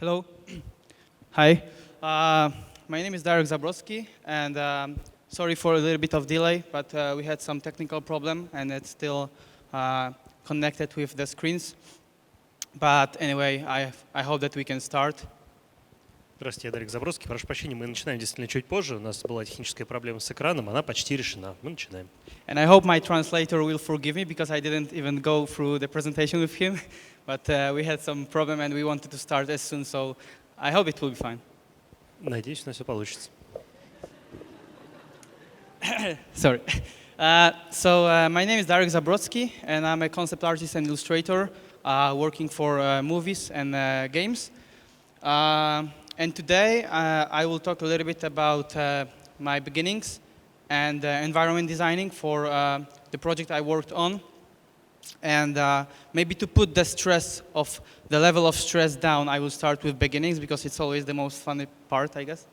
Hello. Hi. My name is Derek Zabroцки, and sorry for a little bit of delay, but we had some technical problem, and it's still connected with the screens. But anyway, I hope that we can start. Здравствуйте, я Дерек Заброцки. Прошу прощения, мы начинаем действительно чуть позже. У нас была техническая проблема с экраном, она почти решена. Мы начинаем. And I hope my translator will forgive me because I didn't even go through the presentation with him. But we had some problem and we wanted to start as soon, so I hope it will be fine. Надеюсь, у нас все получится. Sorry. My name is Derek Zabroцki, and I'm a concept artist and illustrator working for movies and games. And today I will talk a little bit about my beginnings and environment designing for the project I worked on. And maybe to put the level of stress down, I will start with beginnings because it's always the most funny part, I guess.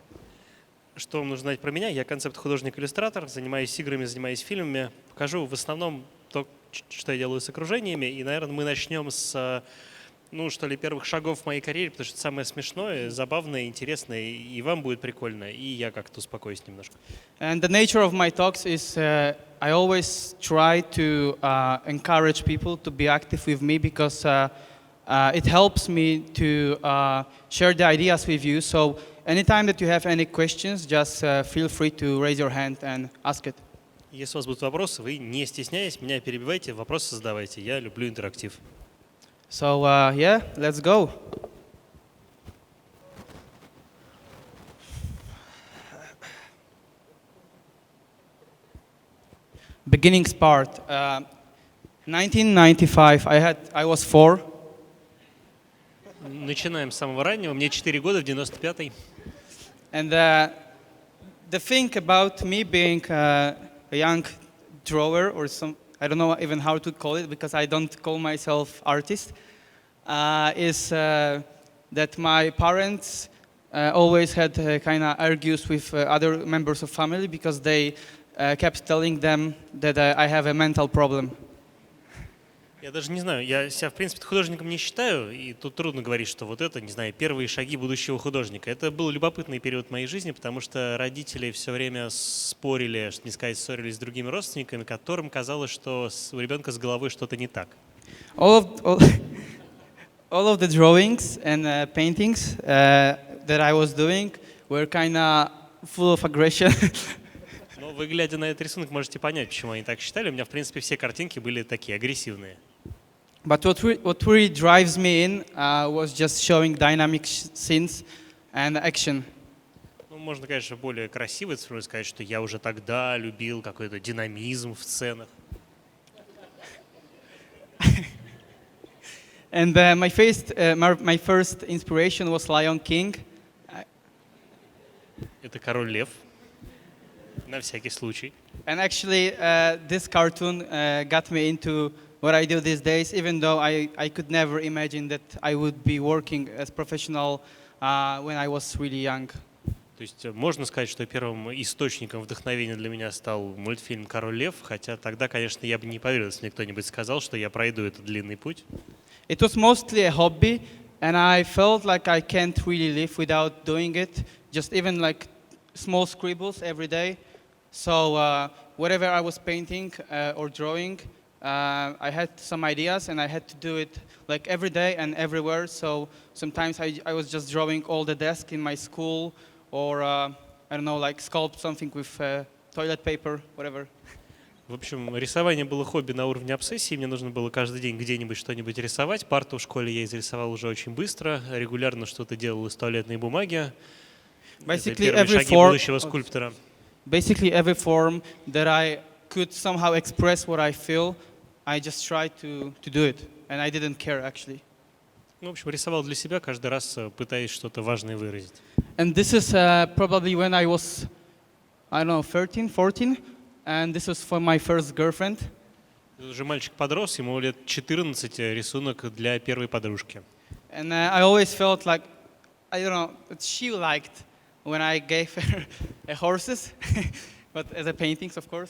Что вам нужно знать про меня? Я концепт-художник-иллюстратор, занимаюсь играми, занимаюсь фильмами. Покажу в основном то, что я делаю с окружениями. И, наверное, мы начнем с, первых шагов в моей карьере, потому что это самое смешное, забавное, интересное. И вам будет прикольно, и я как-то успокоюсь немножко. And the nature of my talks is I always try to encourage people to be active with me because it helps me to share the ideas with you. So anytime that you have any questions, just feel free to raise your hand and ask it. Если у вас будут вопросы, вы не стесняясь, меня перебивайте, вопросы задавайте. Я люблю интерактив. So let's go. Beginnings part. 1995. I was 4. Начинаем с самого раннего. Мне 4 года, в 95-й. And the thing about me being a young drawer or I don't know even how to call it because I don't call myself artist, is that my parents always had kind of argues with other members of family because they kept telling them that I have a mental problem. Я даже не знаю, я себя, в принципе, художником не считаю, и тут трудно говорить, что вот это, не знаю, первые шаги будущего художника. Это был любопытный период моей жизни, потому что родители все время спорили, что не сказать, ссорились с другими родственниками, которым казалось, что у ребенка с головой что-то не так. All of the drawings and paintings that I was doing were kind of full of aggression. Но вы, глядя на этот рисунок, можете понять, почему они так считали. У меня, в принципе, все картинки были такие агрессивные. But what really drives me in was just showing dynamic scenes and action. Ну, можно, конечно, более красиво сказать, что я уже тогда любил какой-то динамизм в сценах. And my first inspiration was Lion King. Это «Король лев», на всякий случай. And actually, this cartoon got me into what I do these days, even though I could never imagine that I would be working as professional when I was really young. То есть можно сказать, что первым источником вдохновения для меня стал мультфильм «Король лев», хотя тогда, конечно, я бы не поверил, если мне кто-нибудь сказал, что я пройду этот длинный путь. It was mostly a hobby, and I felt like I can't really live without doing it, just even like small scribbles every day. So whatever I was painting or drawing, I had some ideas and I had to do it like every day and everywhere. So sometimes I was just drawing all the desk in my school or, I don't know, like sculpt something with toilet paper, whatever. В общем, рисование было хобби на уровне обсессии. Мне нужно было каждый день где-нибудь что-нибудь рисовать. Парту в школе я изрисовал уже очень быстро. Регулярно что-то делал из туалетной бумаги. Это первые шаги будущего скульптора. Basically every form that I could somehow express what I feel, I just tried to do it. And I didn't care, actually. Ну, в общем, рисовал для себя, каждый раз пытаясь что-то важное выразить. And this is probably when I was, I don't know, 13, 14. And this was for my first girlfriend. Уже мальчик подрос, ему лет 14, рисунок для первой подружки. And I always felt like, I don't know, she liked when I gave her horses, but as a paintings, of course.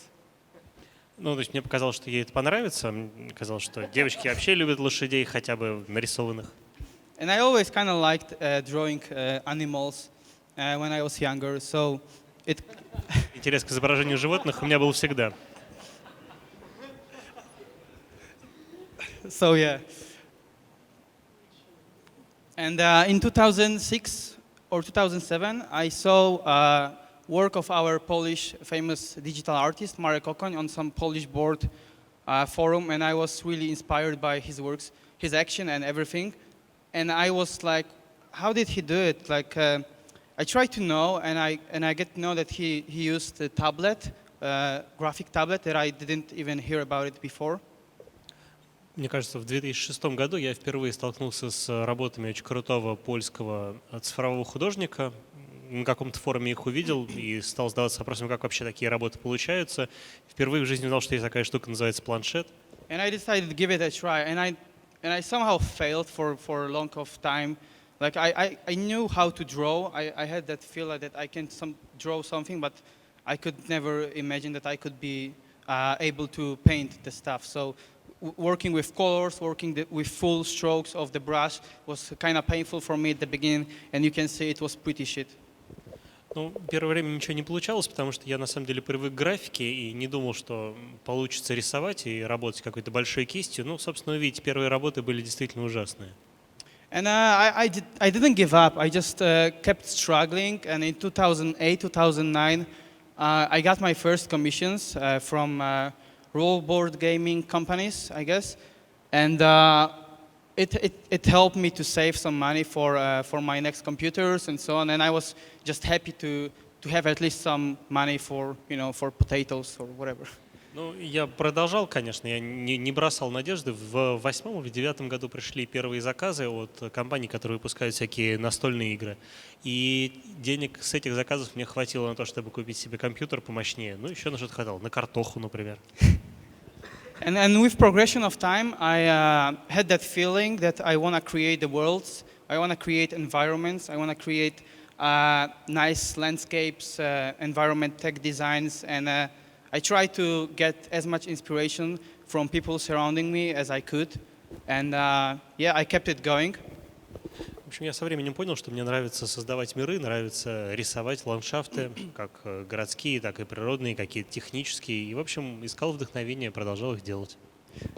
Ну, то есть мне показалось, что ей это понравится. Мне казалось, что девочки вообще любят лошадей, хотя бы нарисованных. And I always kind of liked drawing animals when I was younger, so it Интерес к изображению животных у меня был всегда. so yeah. And in 2006 or 2007, I saw work of our Polish famous digital artist Marek Okoń on some Polish board forum, and I was really inspired by his works, his action, and everything. And I was like, how did he do it? Like, I tried to know, and I get to know that he used a tablet, graphic tablet, that I didn't even hear about it before. Мне кажется, в 2006 году я впервые столкнулся с работами очень крутого польского цифрового художника. На каком-то форуме их увидел и стал задаваться вопросом, как вообще такие работы получаются. Впервые в жизни узнал, что есть такая штука, называется планшет. And I decided to give it a try, and I somehow failed for a long of time. Like I knew how to draw. I had that feel that I can draw something, but I could never imagine that I could be able to paint the stuff. So working with colors, with full strokes of the brush was kind of painful for me at the beginning, and you can see it was pretty shit. Ну, первое время ничего не получалось, потому что я на самом деле привык к графике и не думал, что получится рисовать и работать какой-то большой кистью. Ну, собственно, вы видите, первые работы были действительно ужасные. And I didn't give up. I just kept struggling. And in 2008, 2009, I got my first commissions from roll board gaming companies, I guess. And it helped me to save some money for my next computers and so on. And I was just happy to have at least some money for potatoes or whatever. Ну, я продолжал, конечно, я не бросал надежды. В 2008 или 2009 году пришли первые заказы от компаний, которые выпускают всякие настольные игры. И денег с этих заказов мне хватило на то, чтобы купить себе компьютер помощнее. Ну, еще на что-то хватало, на картоху, например. And with progression of time, I had that feeling that I want to create the worlds, I want to create environments, I want to create nice landscapes, environment tech designs, and I try to get as much inspiration from people surrounding me as I could, and yeah, I kept it going. В общем, я со временем понял, что мне нравится создавать миры, нравится рисовать ландшафты, как городские, так и природные, какие-то технические. И, в общем, искал вдохновение, продолжал их делать.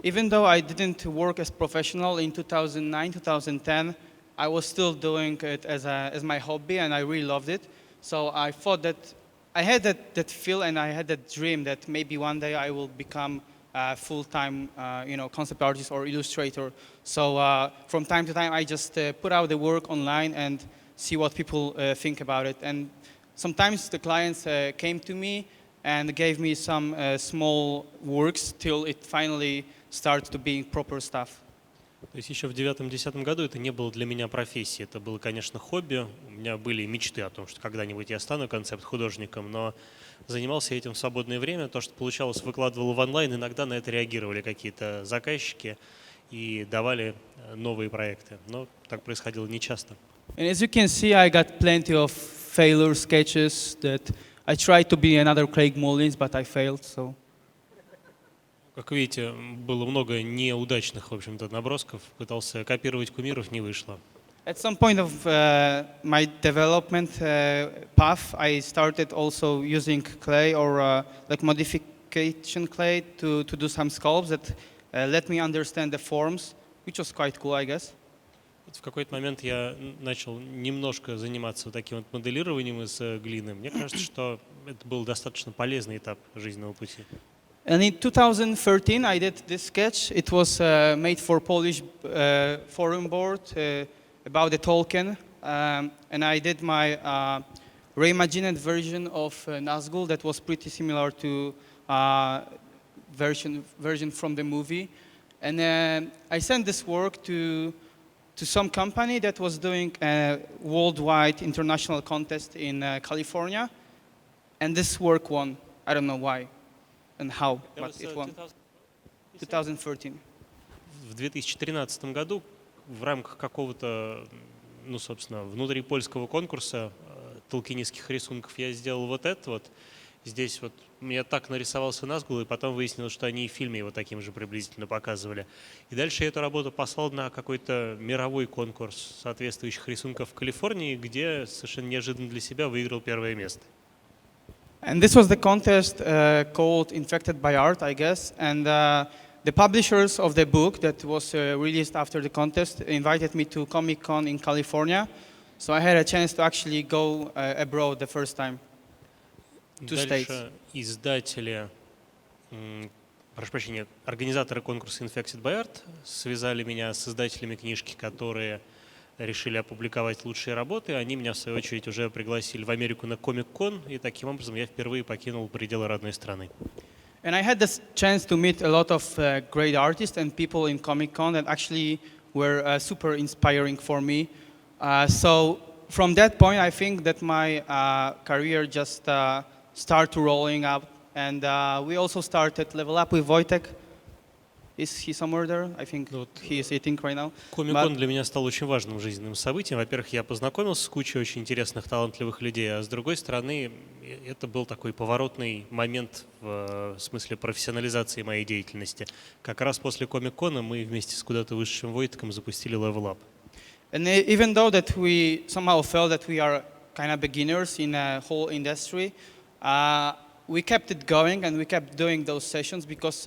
Even though I didn't work as professional in 2009, 2010, I was still doing it as my hobby, and I really loved it. So I thought that I had that feel, and I had that dream that maybe one day I will become a full-time, concept artist or illustrator. So from time to time, I just put out the work online and see what people think about it. And sometimes the clients came to me and gave me some small works till it finally started to being proper stuff. То есть еще в 2009-2010 году это не было для меня профессией, это было, конечно, хобби. У меня были мечты о том, что когда-нибудь я стану концепт-художником, но занимался этим в свободное время. То, что получалось, выкладывал в онлайн, иногда на это реагировали какие-то заказчики и давали новые проекты. Но так происходило нечасто. And as you can see, I got plenty of failure sketches that I tried to be another Craig Mullins, but I failed, so... Как видите, было много неудачных, в общем-то, набросков. Пытался копировать кумиров, не вышло. At some point of my development path, I started also using clay or like modification clay to do some sculpts that let me understand the forms, which was quite cool, I guess. В какой-то момент я начал немножко заниматься вот таким вот моделированием из глины. Мне кажется, что это был достаточно полезный этап жизненного пути. And in 2013, I did this sketch. It was made for Polish forum board about the Tolkien. And I did my reimagined version of Nazgul that was pretty similar to version from the movie. And I sent this work to some company that was doing a worldwide international contest in California. And this work won. I don't know why. And how, but it won. 2013. В 2013 году в рамках какого-то, собственно, внутрипольского конкурса толкинистских рисунков я сделал вот это вот. Здесь вот мне так нарисовался Назгул, и потом выяснилось, что они и в фильме его таким же приблизительно показывали. И дальше я эту работу послал на какой-то мировой конкурс соответствующих рисунков в Калифорнии, где совершенно неожиданно для себя выиграл первое место. And this was the contest called Infected by Art, I guess. And the publishers of the book that was released after the contest invited me to Comic-Con in California. So I had a chance to actually go abroad the first time to States. Дальше издатели, прошу прощения, организаторы конкурса Infected by Art связали меня с издателями книжки, которые решили опубликовать лучшие работы. Они меня, в свою очередь, уже пригласили в Америку на Comic-Con, и таким образом я впервые покинул пределы родной страны. And I had this chance to meet a lot of great artists and people in Comic-Con that actually were super inspiring for me. So from that point, I think that my career just started rolling up. And we also started Level Up with Wojtek. Is he somewhere there? I think he is eating right now. Комик-кон для меня стал очень важным жизненным событием. Во-первых, я познакомился с кучей очень интересных, талантливых людей, а с другой стороны, это был такой поворотный момент в смысле профессионализации моей деятельности. Как раз после Комик-кона мы вместе с куда-то высшим Войтком запустили Level Up. And even though that we somehow felt that we are kind of beginners in a whole industry, we kept it going and we kept doing those sessions because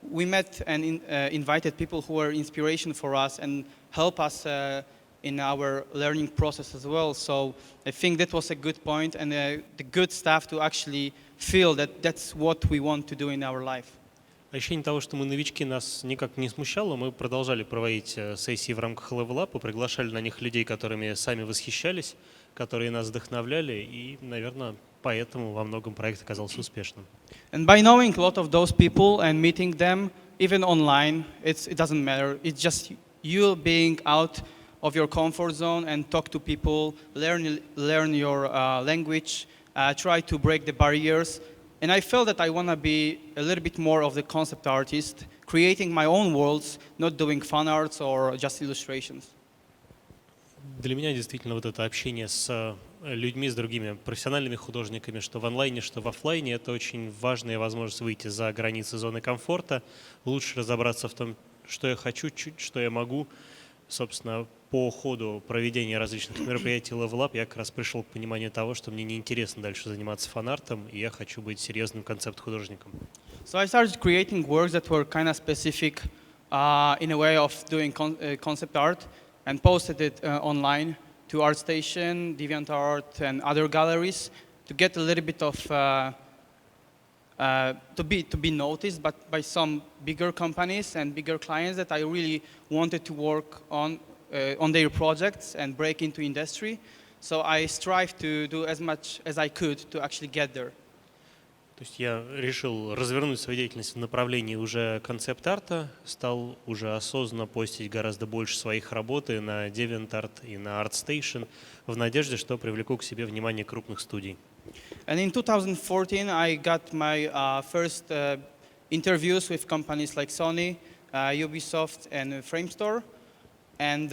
we met and invited people who were inspiration for us and help us in our learning process as well. So I think that was a good point and the good stuff to actually feel that that's what we want to do in our life. Ощущение того, что мы новички, нас никак не смущало. Мы продолжали проводить сессии в рамках Level Up, приглашали на них людей, которыми сами восхищались, которые нас вдохновляли, и, наверное, поэтому во многом проект оказался успешным. And by knowing a lot of those people and meeting them, even online, it doesn't matter. It's just you being out of your comfort zone and talk to people, learn your language, try to break the barriers. And I felt that I want to be a little bit more of the concept artist, creating my own worlds, not doing fan arts or just illustrations. Для меня действительно вот это общение с людьми, с другими профессиональными художниками, что в онлайне, что в офлайне, это очень важная возможность выйти за границы зоны комфорта, лучше разобраться в том, что я хочу, что я могу. Собственно, по ходу проведения различных мероприятий Level Up я как раз пришел к пониманию того, что мне неинтересно дальше заниматься фанартом, и я хочу быть серьезным концепт-художником. So I started creating works that were kind of specific in a way of doing concept art and posted it online to ArtStation, DeviantArt, and other galleries to get a little bit of to be noticed, but by some bigger companies and bigger clients that I really wanted to work on their projects and break into industry. So I strive to do as much as I could to actually get there. То есть я решил развернуть свою деятельность в направлении уже концепт-арта, стал уже осознанно постить гораздо больше своих работ и на DeviantArt, и на ArtStation, в надежде, что привлеку к себе внимание крупных студий. And in 2014, I got my first interviews with companies like Sony, Ubisoft, and Framestore. And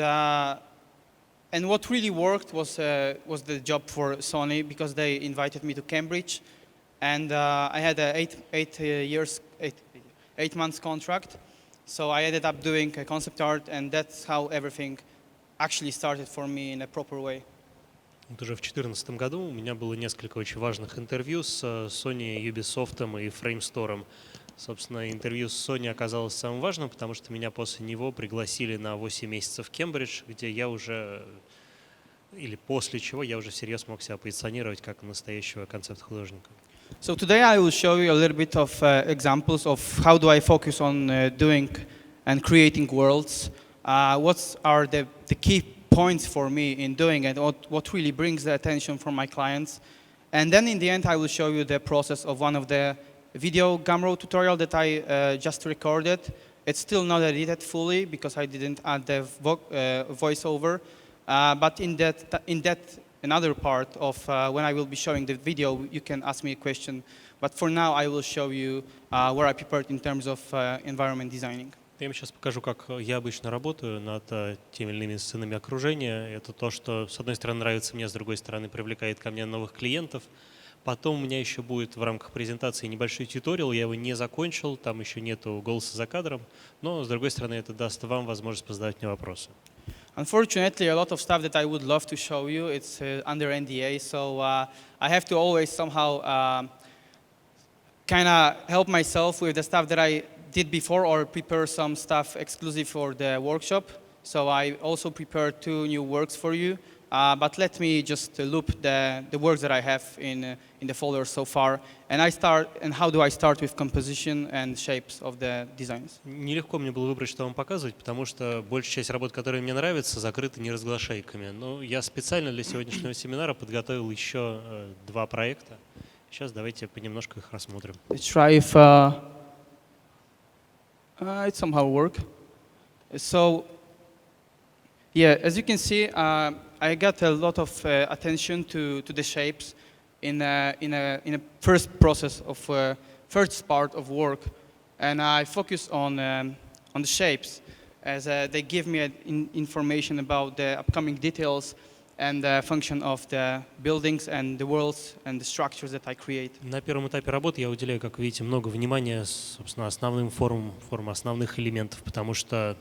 what really worked was the job for Sony because they invited me to Cambridge. And I had a 8 months contract. So I ended up doing concept art, and that's how everything actually started for me in a proper way. Вот уже в 2014 году у меня было несколько очень важных интервью с Sony, Ubisoft и Framestore. Собственно, интервью с Sony оказалось самым важным, потому что меня после него пригласили на 8 месяцев в Кембридж, где я уже, или после чего я уже всерьез мог себя позиционировать как настоящего концепт-художника. So today I will show you a little bit of examples of how do I focus on doing and creating worlds. What are the key points for me in doing it? What really brings the attention from my clients? And then in the end I will show you the process of one of the video Gumroad tutorial that I just recorded. It's still not edited fully because I didn't add the voiceover. But in that another part of when I will be showing the video, you can ask me a question. But for now, I will show you where I prepared in terms of environment designing. Я вам сейчас покажу, как я обычно работаю над теми или иными сценами окружения. Это то, что, с одной стороны, нравится мне, с другой стороны, привлекает ко мне новых клиентов. Потом у меня еще будет в рамках презентации небольшой тьюториал, я его не закончил, там еще нету голоса за кадром, но, с другой стороны, это даст вам возможность позадавать мне вопросы. Unfortunately, a lot of stuff that I would love to show you, it's under NDA, so I have to always somehow kind of help myself with the stuff that I did before or prepare some stuff exclusive for the workshop. So I also prepared 2 new works for you. But let me just loop the works that I have in the folder so far. And how do I start with composition and shapes of the designs? Нелегко мне было выбрать, что вам показывать, потому что большая часть работ, которые мне нравятся, закрыты неразглашайками. Но я специально для сегодняшнего семинара подготовил еще 2 проекта. Сейчас давайте понемножку их рассмотрим. Let's try if it somehow work. So, yeah, as you can see, I got a lot of attention to the shapes in a first process of first part of work, and I focus on the shapes as they give me information about the upcoming details and the function of the buildings and the worlds and the structures that I create. На первом этапе работы я уделяю, как видите, много внимания, собственно, основным формам основных элементов, потому что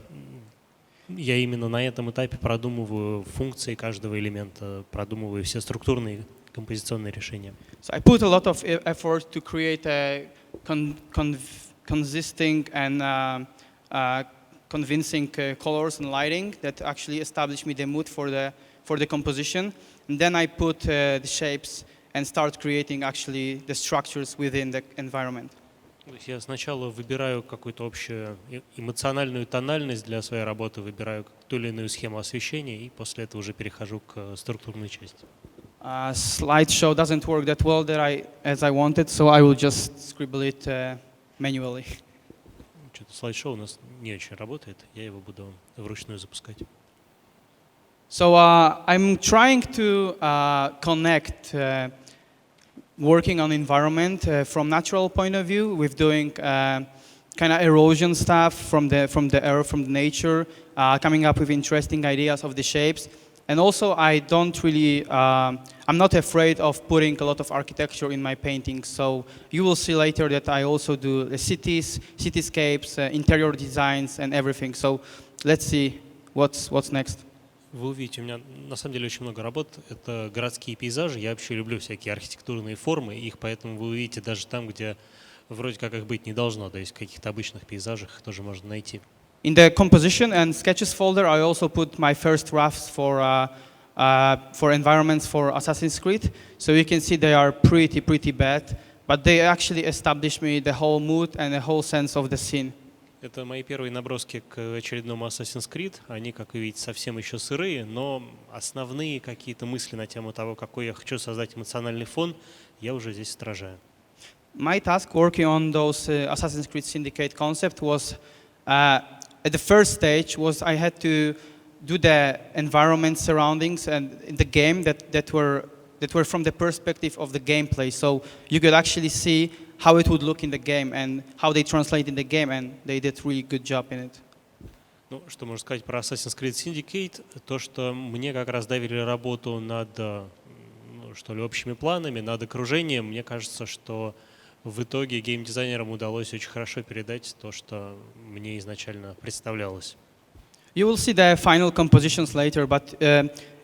я именно на этом этапе продумываю функции каждого элемента, продумываю все структурные композиционные решения. So I put a lot of effort to create a consisting and convincing colors and lighting that actually establish me the mood for the composition. And then I put the shapes and start creating actually the structures within the environment. То есть я сначала выбираю какую-то общую эмоциональную тональность для своей работы, выбираю ту или иную схему освещения, и после этого уже перехожу к структурной части. Slideshow doesn't work that well as I wanted, so I will just scribble it manually. Что-то слайд-шоу у нас не очень работает, я его буду вручную запускать. So I'm trying to connect working on environment from natural point of view with doing kind of erosion stuff from the earth, from the nature, coming up with interesting ideas of the shapes. And also I'm not afraid of putting a lot of architecture in my paintings. So you will see later that I also do the cities, cityscapes, interior designs and everything. So let's see what's next. Вы увидите, у меня на самом деле очень много работ. Это городские пейзажи. Я вообще люблю всякие архитектурные формы. Их поэтому вы увидите даже там, где вроде как их быть не должно. То есть в каких-то обычных пейзажах их тоже можно найти. In the composition and sketches folder, I also put my first drafts for environments for Assassin's Creed. So you can see they are pretty bad, but they actually establish me the whole mood and the whole sense of the scene. Это мои первые наброски к очередному Assassin's Creed. Они, как вы видите, совсем еще сырые, но основные какие-то мысли на тему того, какой я хочу создать эмоциональный фон, я уже здесь отражаю. My task working on those Assassin's Creed Syndicate concept was, at the first stage, was I had to do the environment surroundings and in the game that were from the perspective of the gameplay. So you could actually see how it would look in the game and how they translate in the game, and they did a really good job in it. Ну, что можно сказать про Assassin's Creed Syndicate? То, что мне как раз доверили работу над, что ли, общими планами, над окружением. Мне кажется, что в итоге геймдизайнерам удалось очень хорошо передать то, что мне изначально представлялось. You will see the final compositions later, but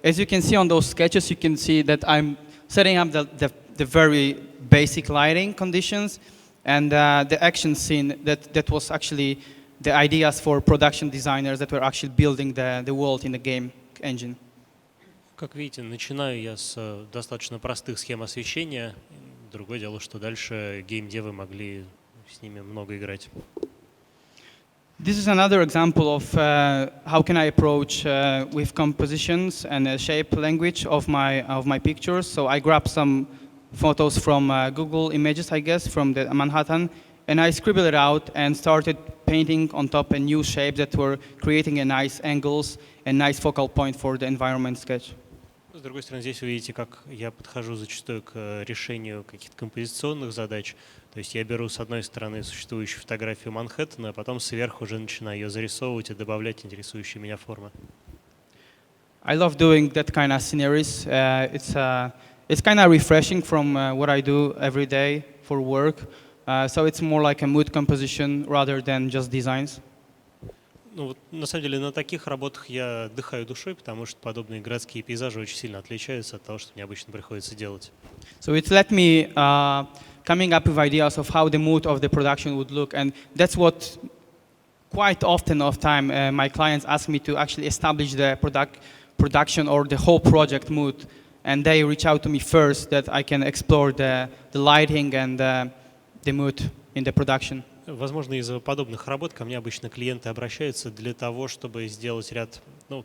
as you can see on those sketches, you can see that I'm setting up the very basic lighting conditions and the action scene that was actually the ideas for production designers that were actually building the world in the game engine. Как видите, начинаю я с достаточно простых схем освещения. Другое дело, что дальше геймдевы могли с ними много играть. This is another example of how can I approach with compositions and shape language of my pictures. So I grabbed some photos from Google Images, I guess, from the Manhattan, and I scribbled it out and started painting on top a new shape that were creating a nice angles and nice focal point for the environment sketch. С другой стороны, здесь вы видите, как я подхожу зачастую к решению каких-то композиционных задач. То есть я беру с одной стороны существующую фотографию Манхэттена, а потом сверху уже начинаю ее зарисовывать и добавлять интересующие меня формы. I love doing that kind of sceneries. It's it's kind of refreshing from what I do every day for work. So it's more like a mood composition rather than just designs. Ну, вот, на самом деле на таких работах я отдыхаю душой, потому что подобные городские пейзажи очень сильно отличаются от того, что мне обычно приходится делать. So it's let me coming up with ideas of how the mood of the production would look, and that's what quite often of time my clients ask me to actually establish the production or the whole project mood, and they reach out to me first that I can explore the lighting and the mood in the production. Возможно, из-за подобных работ ко мне обычно клиенты обращаются для того, чтобы сделать ряд,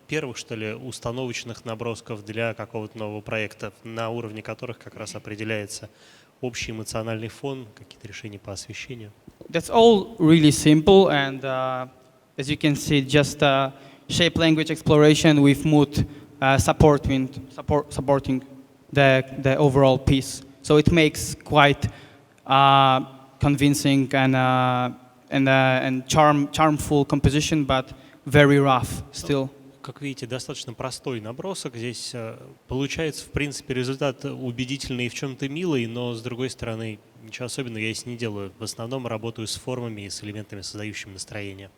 первых, что ли, установочных набросков для какого-то нового проекта, на уровне которых как раз определяется общий эмоциональный фон, какие-то решения по освещению. That's all really simple, and as you can see, just shape language exploration with mood supporting the overall piece. So it makes quite convincing and charmful composition, but very rough still. Как видите, достаточно простой набросок. Здесь получается, в принципе, результат убедительный и в чем-то милый, но, с другой стороны, ничего особенного я здесь не делаю. В основном работаю с формами и с элементами, создающими настроение.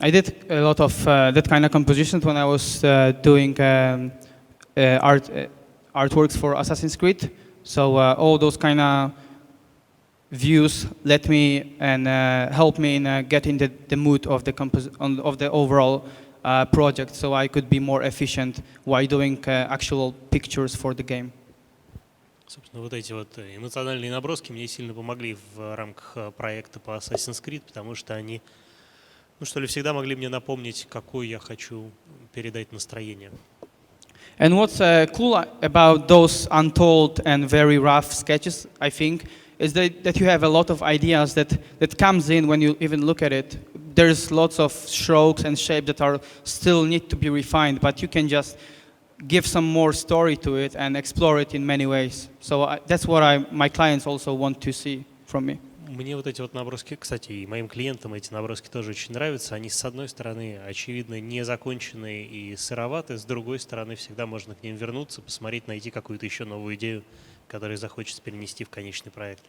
I did a lot of that kind of compositions when I was doing artworks for Assassin's Creed. So all those kind of views let me and help me in getting the mood of the overall project, so I could be more efficient while doing actual pictures for the game. Собственно, вот эти вот эмоциональные наброски мне сильно помогли в рамках проекта по Assassin's Creed, потому что они, всегда могли мне напомнить, какое я хочу передать настроение. And what's cool about those untold and very rough sketches, I think, is that you have a lot of ideas that comes in when you even look at it. There's lots of strokes and shapes that are still need to be refined, but you can just give some more story to it and explore it in many ways. So that's what my clients also want to see from me. Мне вот эти вот наброски, кстати, и моим клиентам эти наброски тоже очень нравятся. Они, с одной стороны, очевидно, незаконченные и сыроватые, с другой стороны, всегда можно к ним вернуться, посмотреть, найти какую-то еще новую идею, которую захочется перенести в конечный проект.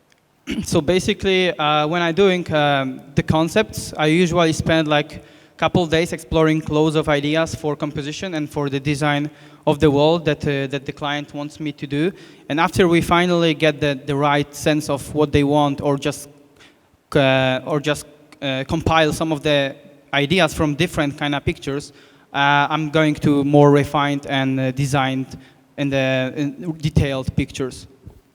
So basically, when I'm doing the concepts, I usually spend like a couple days exploring loads of ideas for composition and for the design of the world that the client wants me to do. And after we finally get the right sense of what they want, or just compile some of the ideas from different kind of pictures, I'm going to more refined and designed and detailed pictures.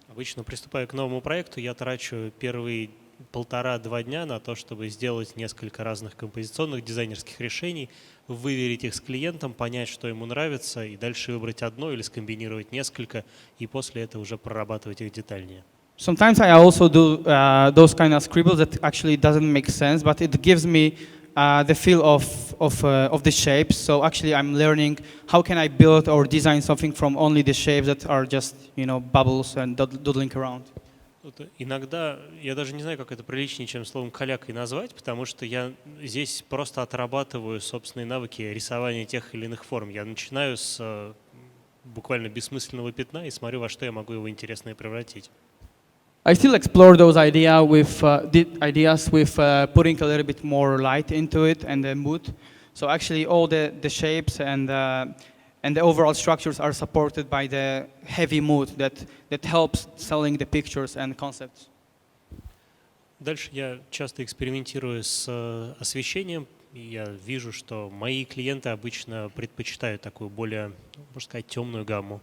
Обычно, приступая к новому проекту, я трачу первые 1,5-2 дня на то, чтобы сделать несколько разных композиционных дизайнерских решений, выверить их с клиентом, понять, что ему нравится, и дальше выбрать одно или скомбинировать несколько, и после этого уже прорабатывать их детальнее. Sometimes I also do those kind of scribbles that actually doesn't make sense, but it gives me the feel of the shapes. So actually I'm learning how can I build or design something from only the shapes that are just, bubbles and doodling around. Иногда, я даже не знаю, как это приличнее, чем словом «калякой» назвать, потому что я здесь просто отрабатываю собственные навыки рисования тех или иных форм. Я начинаю с буквально бессмысленного пятна и смотрю, во что я могу его интересное превратить. I still explore those ideas with putting a little bit more light into it and the mood. So actually all the shapes and the overall structures are supported by the heavy mood that helps selling the pictures and concepts. Дальше я часто экспериментирую с освещением. И я вижу, что мои клиенты обычно предпочитают такую более, можно сказать, темную гамму.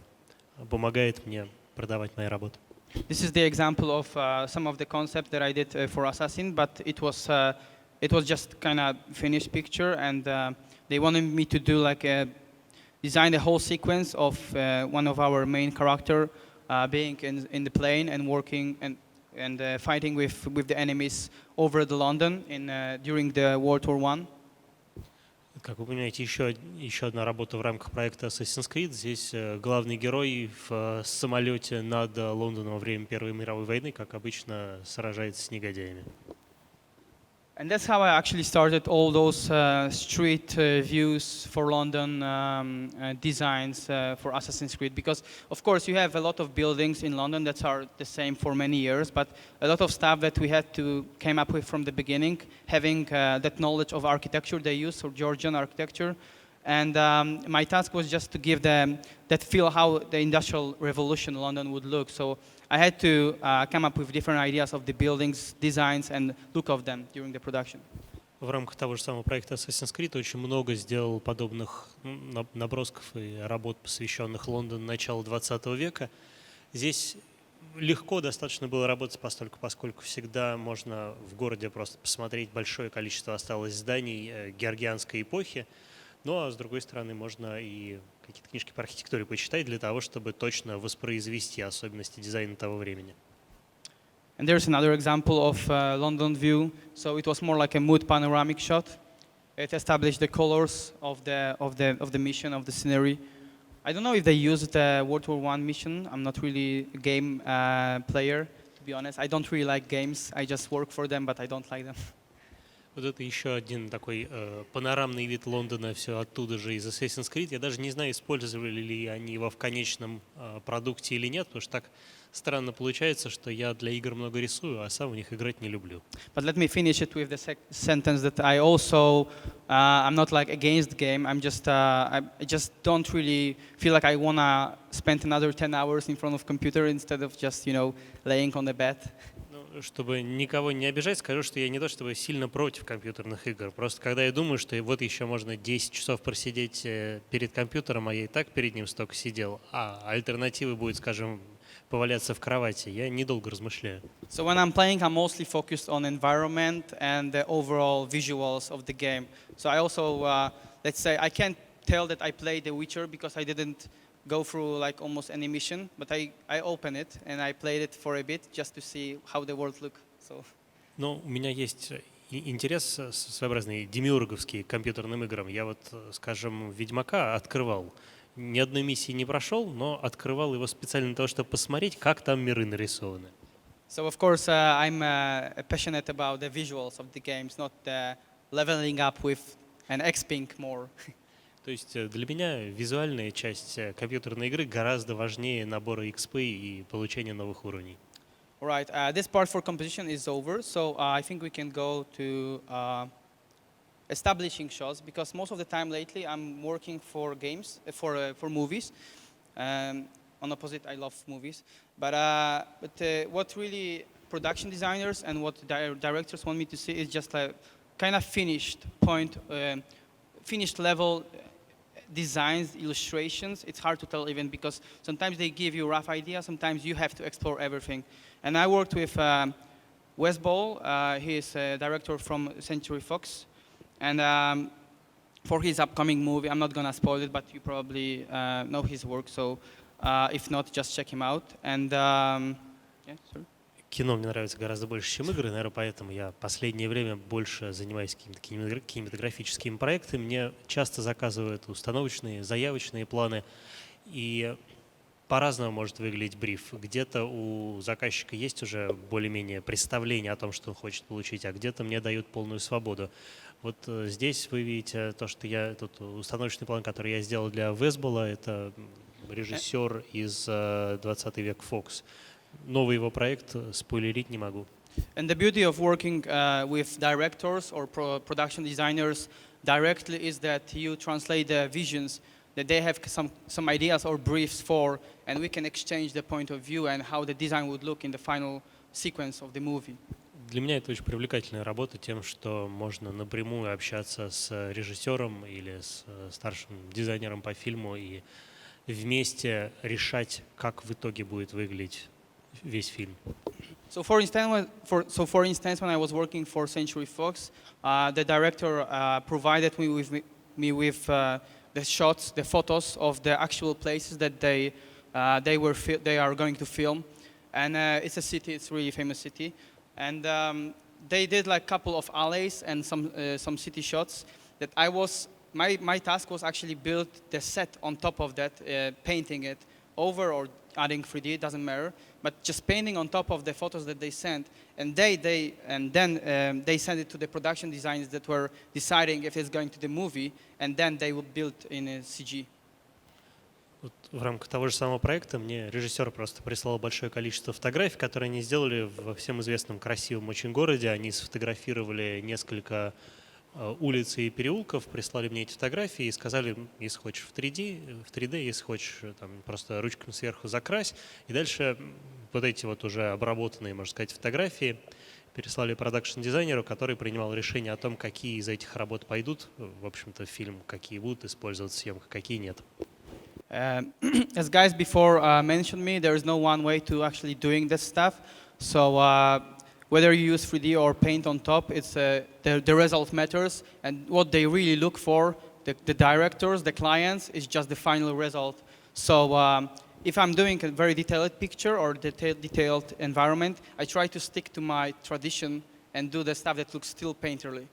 Помогает мне продавать мои работы. This is the example of some of the concepts that I did for Assassin, but it was just kind of finished picture, and they wanted me to do design the whole sequence of one of our main character being in the plane and working and fighting with the enemies over the London during the World War I. Как вы понимаете, еще одна работа в рамках проекта Assassin's Creed. Здесь главный герой в самолете над Лондоном во время Первой мировой войны, как обычно, сражается с негодяями. And that's how I actually started all those street views for London designs for Assassin's Creed. Because, of course, you have a lot of buildings in London that are the same for many years, but a lot of stuff that we had to came up with from the beginning, having that knowledge of architecture they use, or Georgian architecture. And my task was just to give them that feel how the Industrial Revolution in London would look. So I had to come up with different ideas of the buildings, designs, and look of them during the production. В рамках того же самого проекта Assassin's Creed очень много сделал подобных набросков и работ, посвященных Лондону начала 20 века. Здесь легко достаточно было работать, поскольку всегда можно в городе просто посмотреть большое количество осталось зданий георгианской эпохи. Ну а с другой стороны можно и какие-то книжки по архитектуре почитать для того, чтобы точно воспроизвести особенности дизайна того времени. And there's another example of London view. So it was more like a mood panoramic shot. It established the colors of the mission, of the scenery. I don't know if they used the World War I mission. I'm not really a game player, to be honest. I don't really like games. I just work for them, but I don't like them. Вот это еще один такой панорамный вид Лондона, все оттуда же из Assassin's Creed. Я даже не знаю, использовали ли они его в конечном продукте или нет, потому что так странно получается, что я для игр много рисую, а сам в них играть не люблю. But let me finish it with the sentence that I also, I'm not like against the game. I just don't really feel like I wanna spend another 10 hours in front of computer instead of just, laying on the bed. Чтобы никого не обижать, скажу, что я не то чтобы сильно против компьютерных игр. Просто когда я думаю, что вот еще можно 10 часов просидеть перед компьютером, а я и так перед ним столько сидел, а альтернативой будет, скажем, поваляться в кровати, я недолго размышляю. So when I'm playing, I'm mostly focused on environment and the overall visuals of the game. So I also, let's say, I can't tell that I played The Witcher because I didn't go through like almost any mission, but I opened it and I played it for a bit just to see how the world look. So. Но у меня есть интерес своеобразный демиурговский к компьютерным играм. Я вот, скажем, Ведьмака открывал. Ни одной миссии не прошел, но открывал его специально для того, чтобы посмотреть, как там миры нарисованы. So of course I'm passionate about the visuals of the games, not leveling up with an X-Ping more. То есть для меня визуальная часть компьютерной игры гораздо важнее набора XP и получения новых уровней. All right, this part for composition is over, so I think we can go to establishing shots, because most of the time lately I'm working for games, for movies. On opposite, I love movies. But what really production designers and what directors want me to see is just a kind of finished point, finished level designs, illustrations. It's hard to tell even because sometimes they give you rough ideas, sometimes you have to explore everything. And I worked with Wes Ball, he is a director from Century Fox. And for his upcoming movie, I'm not gonna spoil it, but you probably know his work, so if not, just check him out. And yeah, sorry. Кино мне нравится гораздо больше, чем игры, наверное, поэтому я в последнее время больше занимаюсь какими-то кинематографическими проектами. Мне часто заказывают установочные, заявочные планы, и по-разному может выглядеть бриф. Где-то у заказчика есть уже более-менее представление о том, что он хочет получить, а где-то мне дают полную свободу. Вот здесь вы видите то, что тот установочный план, который я сделал для Весбола, это режиссер из 20 век Fox. Новый его проект спойлерить не могу. And the beauty of working with directors or production designers directly is that you translate the visions that they have some ideas or briefs for, and we can exchange the point of view and how the design would look in the final sequence of the movie. Для меня это очень привлекательная работа тем, что можно напрямую общаться с режиссером или с старшим дизайнером по фильму и вместе решать, как в итоге будет выглядеть весь фильм. So for instance, when I was working for Century Fox, the director provided me with the shots, the photos of the actual places that they are going to film, and it's a city, it's a really famous city, and they did like a couple of alleys and some city shots that my task was actually build the set on top of that, painting it over or adding 3D, it doesn't matter. But just painting on top of the photos that they sent, and then they send it to the production designers that were deciding if it's going to the movie, and then they would build in a CG. Вот в рамках того же самого проекта мне режиссер просто прислал большое количество фотографий, которые они сделали во всем известном красивом очень городе. Они сфотографировали несколько улиц и переулков, прислали мне эти фотографии и сказали, если хочешь в 3D, если хочешь там, просто ручками сверху закрась. И дальше вот эти вот уже обработанные, можно сказать, фотографии переслали продакшн-дизайнеру, который принимал решение о том, какие из этих работ пойдут, в общем-то, в фильм, какие будут использоваться в съемках, какие нет. As guys before mentioned me, there is no one way to actually doing this stuff. So whether you use 3D or paint on top, it's the result matters, and what they really look for, the directors, the clients, is just the final result. So if I'm doing a very detailed picture or detailed environment, I try to stick to my tradition and do the stuff that looks still painterly.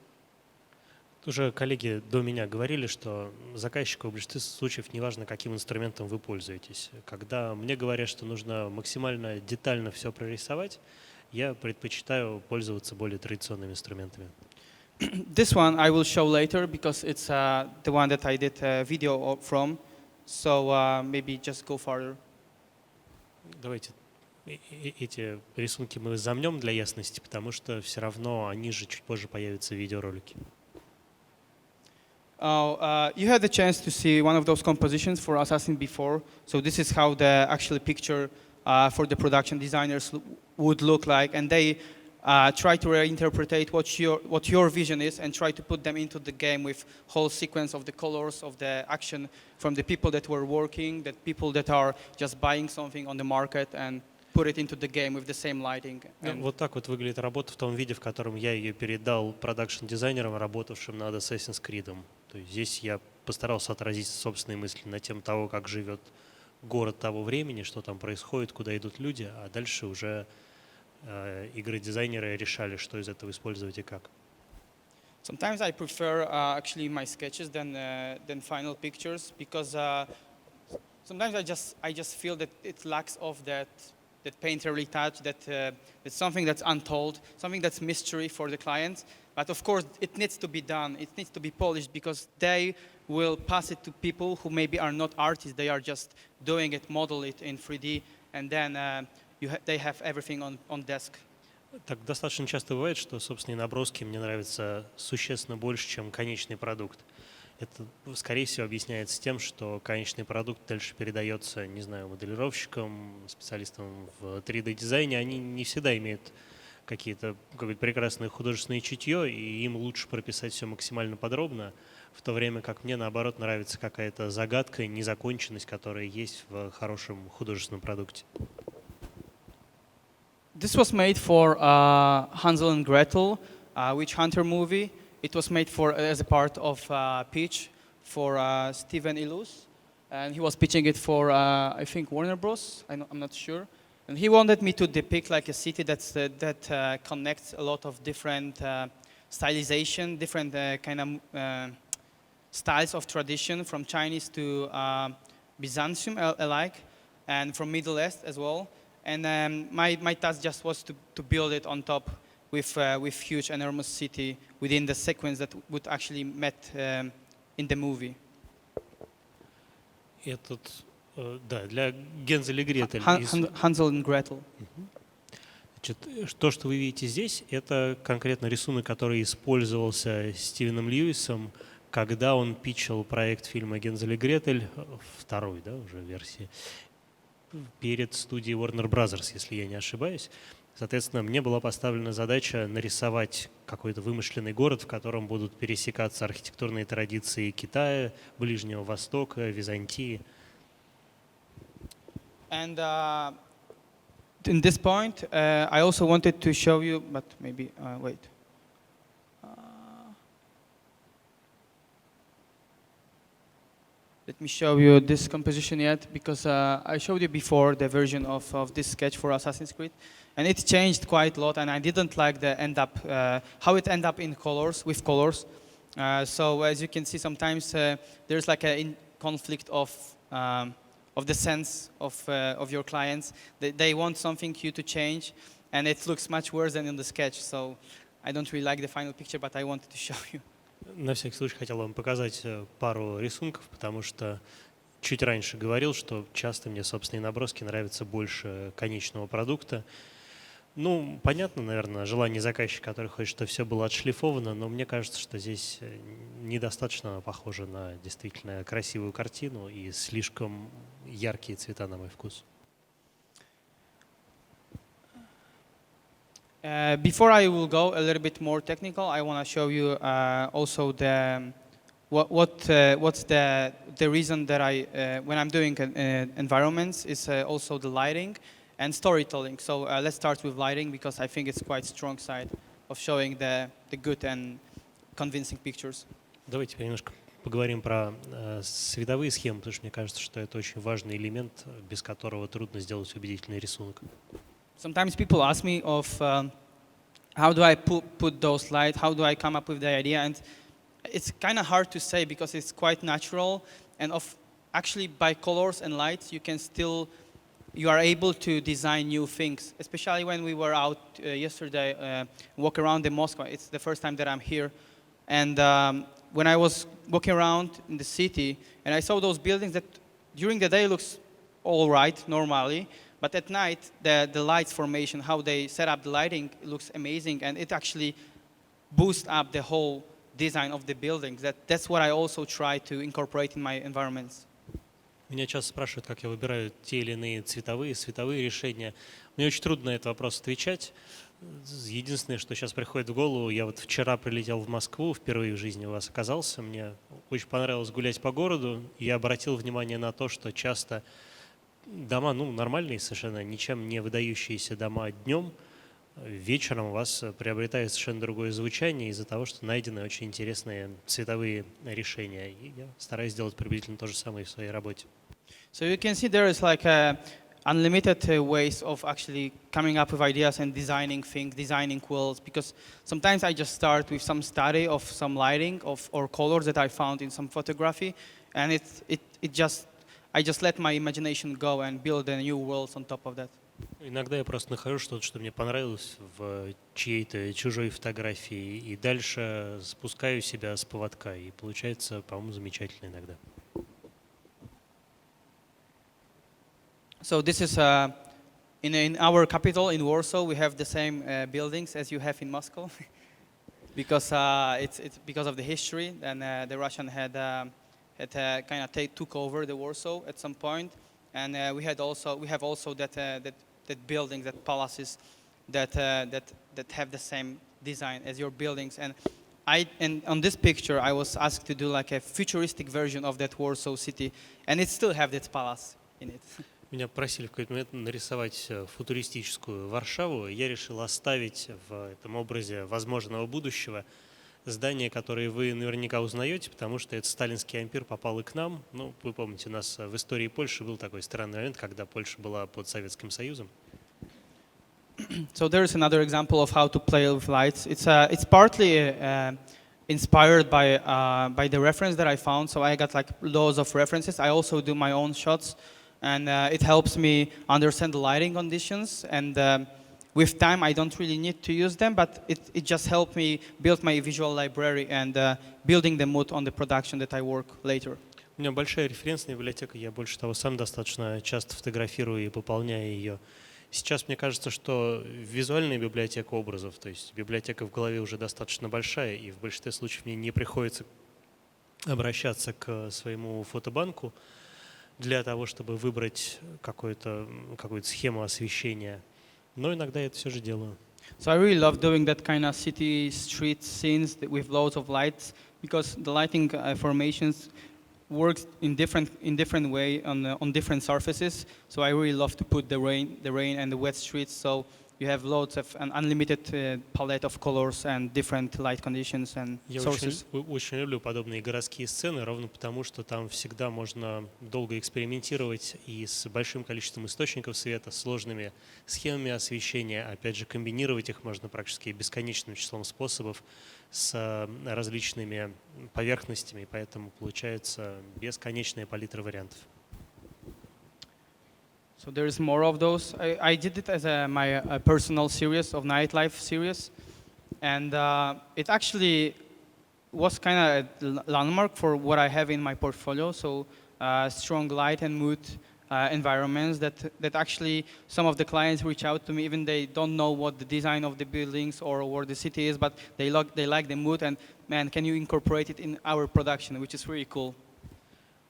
Уже коллеги до меня говорили, что заказчику в большинстве случаев неважно, каким инструментом вы пользуетесь. Когда мне говорят, что нужно максимально детально все прорисовать, я предпочитаю пользоваться более традиционными инструментами. This one I will show later because it's the one that I did a video from. So maybe just go further. Давайте эти рисунки мы замнем для ясности, потому что все равно они же чуть позже появятся в видеоролике. You had the chance to see one of those compositions for Assassin before. So this is how the actual picture for the production designers would look like, and they try to reinterpret what your vision is and try to put them into the game with whole sequence of the colors of the action from the people that were working, that people that are just buying something on the market and put it into the game with the same lighting. Вот так вот выглядит работа в том виде, в котором я ее передал продакшн-дизайнерам, работавшим над Assassin's Creed. То есть здесь я постарался отразить собственные мысли на тему того, как живет город того времени, что там происходит, куда идут люди, а дальше уже игры-дизайнеры решали, что из этого использовать и как. Sometimes I prefer actually my sketches than final pictures because sometimes I just feel that it lacks of that painterly touch, that it's something that's untold, something that's mystery for the clients. But of course, it needs to be done. It needs to be polished because they will pass it to people who maybe are not artists. They are just doing it, model it in 3D, and then they have everything on desk. Так достаточно часто бывает, что собственные наброски мне нравятся существенно больше, чем конечный продукт. Это, скорее всего, объясняется тем, что конечный продукт дальше передается, не знаю, моделировщикам, специалистам в 3D-дизайне. Они не всегда имеют какое-то прекрасное художественное чутье, и им лучше прописать все максимально подробно, в то время как мне, наоборот, нравится какая-то загадка, незаконченность, которая есть в хорошем художественном продукте. This was made for Hansel and Gretel, Witch Hunter movie. It was made as a part of pitch for Steven Illus, and he was pitching it for I think Warner Bros. I'm not sure, and he wanted me to depict like a city that connects a lot of different stylization, different kind of styles of tradition, from Chinese to Byzantium alike, and from Middle East as well. And my task just was to build it on top with huge, enormous city within the sequence that would actually met in the movie. Да, для Гензеля и Гретель. Hansel and Gretel. Значит, то, что вы видите здесь, это конкретно рисунок, который использовался Стивеном Льюисом, когда он питчил проект фильма «Гензель и Гретель», второй, да, уже версии, перед студией Warner Bros., если я не ошибаюсь. Соответственно, мне была поставлена задача нарисовать какой-то вымышленный город, в котором будут пересекаться архитектурные традиции Китая, Ближнего Востока, Византии. And in this point, I also wanted to show you, but maybe, wait. Let me show you this composition yet, because I showed you before the version of this sketch for Assassin's Creed, and it changed quite a lot, and I didn't like the how it ended up in colors, with colors. So as you can see, sometimes there's like a conflict of of the sense of your clients. They want something you to change, and it looks much worse than in the sketch. So I don't really like the final picture, but I wanted to show you. На всякий случай хотел вам показать пару рисунков, потому что чуть раньше говорил, что часто мне собственные наброски нравятся больше конечного продукта. Ну, понятно, наверное, желание заказчика, который хочет, чтобы все было отшлифовано, но мне кажется, что здесь недостаточно похоже на действительно красивую картину и слишком яркие цвета на мой вкус. Before I will go a little bit more technical, I want to show you also what's the reason that when I'm doing environments is also the lighting and storytelling. So let's start with lighting because I think it's quite strong side of showing the good and convincing pictures. Давайте теперь немножко поговорим про световые схемы, потому что мне кажется, что это очень важный элемент, без которого трудно сделать убедительный рисунок. Sometimes people ask me of how do I put those lights, how do I come up with the idea, and it's kind of hard to say because it's quite natural, and actually by colors and lights you are able to design new things, especially when we were out yesterday, walk around in Moscow. It's the first time that I'm here, and when I was walking around in the city, and I saw those buildings that during the day looks all right, normally, but at night, the lights formation, how they set up the lighting, it looks amazing, and it actually boosts up the whole design of the buildings. That's what I also try to incorporate in my environments. Меня часто спрашивают, как я выбираю те или иные цветовые, световые решения. Мне очень трудно на этот вопрос отвечать. Единственное, что сейчас приходит в голову, я вот вчера прилетел в Москву, впервые в жизни у вас оказался. Мне очень понравилось гулять по городу, и я обратил внимание на то, что часто дома, нормальные совершенно, ничем не выдающиеся дома днем, вечером у вас приобретает совершенно другое звучание из-за того, что найдены очень интересные цветовые решения. И я стараюсь сделать приблизительно то же самое в своей работе. So you can see there is like unlimited ways of actually coming up with ideas and designing things, designing quills, because sometimes I just start with some study of some lighting or colors that I found in some photography, and I just let my imagination go and build a new worlds on top of that. Иногда я просто нахожу что-то, что мне понравилось в чьей-то чужой фотографии, и дальше спускаю себя с поводка, и получается, по-моему, замечательно иногда. So this is in our capital in Warsaw. We have the same buildings as you have in Moscow, because it's because of the history. And the Russian had kind of took over the Warsaw at some point, and we have also that buildings, that palaces that have the same design as your buildings. And on this picture I was asked to do like a futuristic version of that Warsaw city, and it still have that palace in it. Меня просили в какой-то момент нарисовать футуристическую Варшаву, и я решил оставить в этом образе возможного будущего здание, которое вы наверняка узнаете, потому что этот сталинский ампир попал и к нам. Ну, вы помните, у нас в истории Польши был такой странный момент, когда Польша была под Советским Союзом. So there is another example of how to play with lights. It's partly inspired by the reference that I found. So I got like loads of references. I also do my own shots, and it helps me understand the lighting conditions. And with time, I don't really need to use them, but it just helped me build my visual library and building the mood on the production that I work later. У меня большая референсная библиотека, я больше того сам достаточно часто фотографирую и пополняю ее. Сейчас мне кажется, что визуальная библиотека образов, то есть библиотека в голове уже достаточно большая, и в большинстве случаев мне не приходится обращаться к своему фотобанку для того, чтобы выбрать какую-то схему освещения. Но иногда я это все же делаю. So I really love doing that kind of city street scenes with loads of lights, because the lighting formations works in different way on different surfaces. So I really love to put the rain and the wet streets. So you have loads of an unlimited palette of colors and different light conditions and sources. Я очень люблю подобные городские сцены, ровно потому, что там всегда можно долго экспериментировать и с большим количеством источников света, сложными схемами освещения. Опять же, комбинировать их можно практически бесконечным числом способов с различными поверхностями, поэтому получается бесконечная палитра вариантов. So there's more of those. I did it as my personal series of nightlife series, and it actually was kind of a landmark for what I have in my portfolio. So strong light and mood environments that actually some of the clients reach out to me, even they don't know what the design of the buildings or where the city is, but they like the mood, and man, can you incorporate it in our production, which is really cool.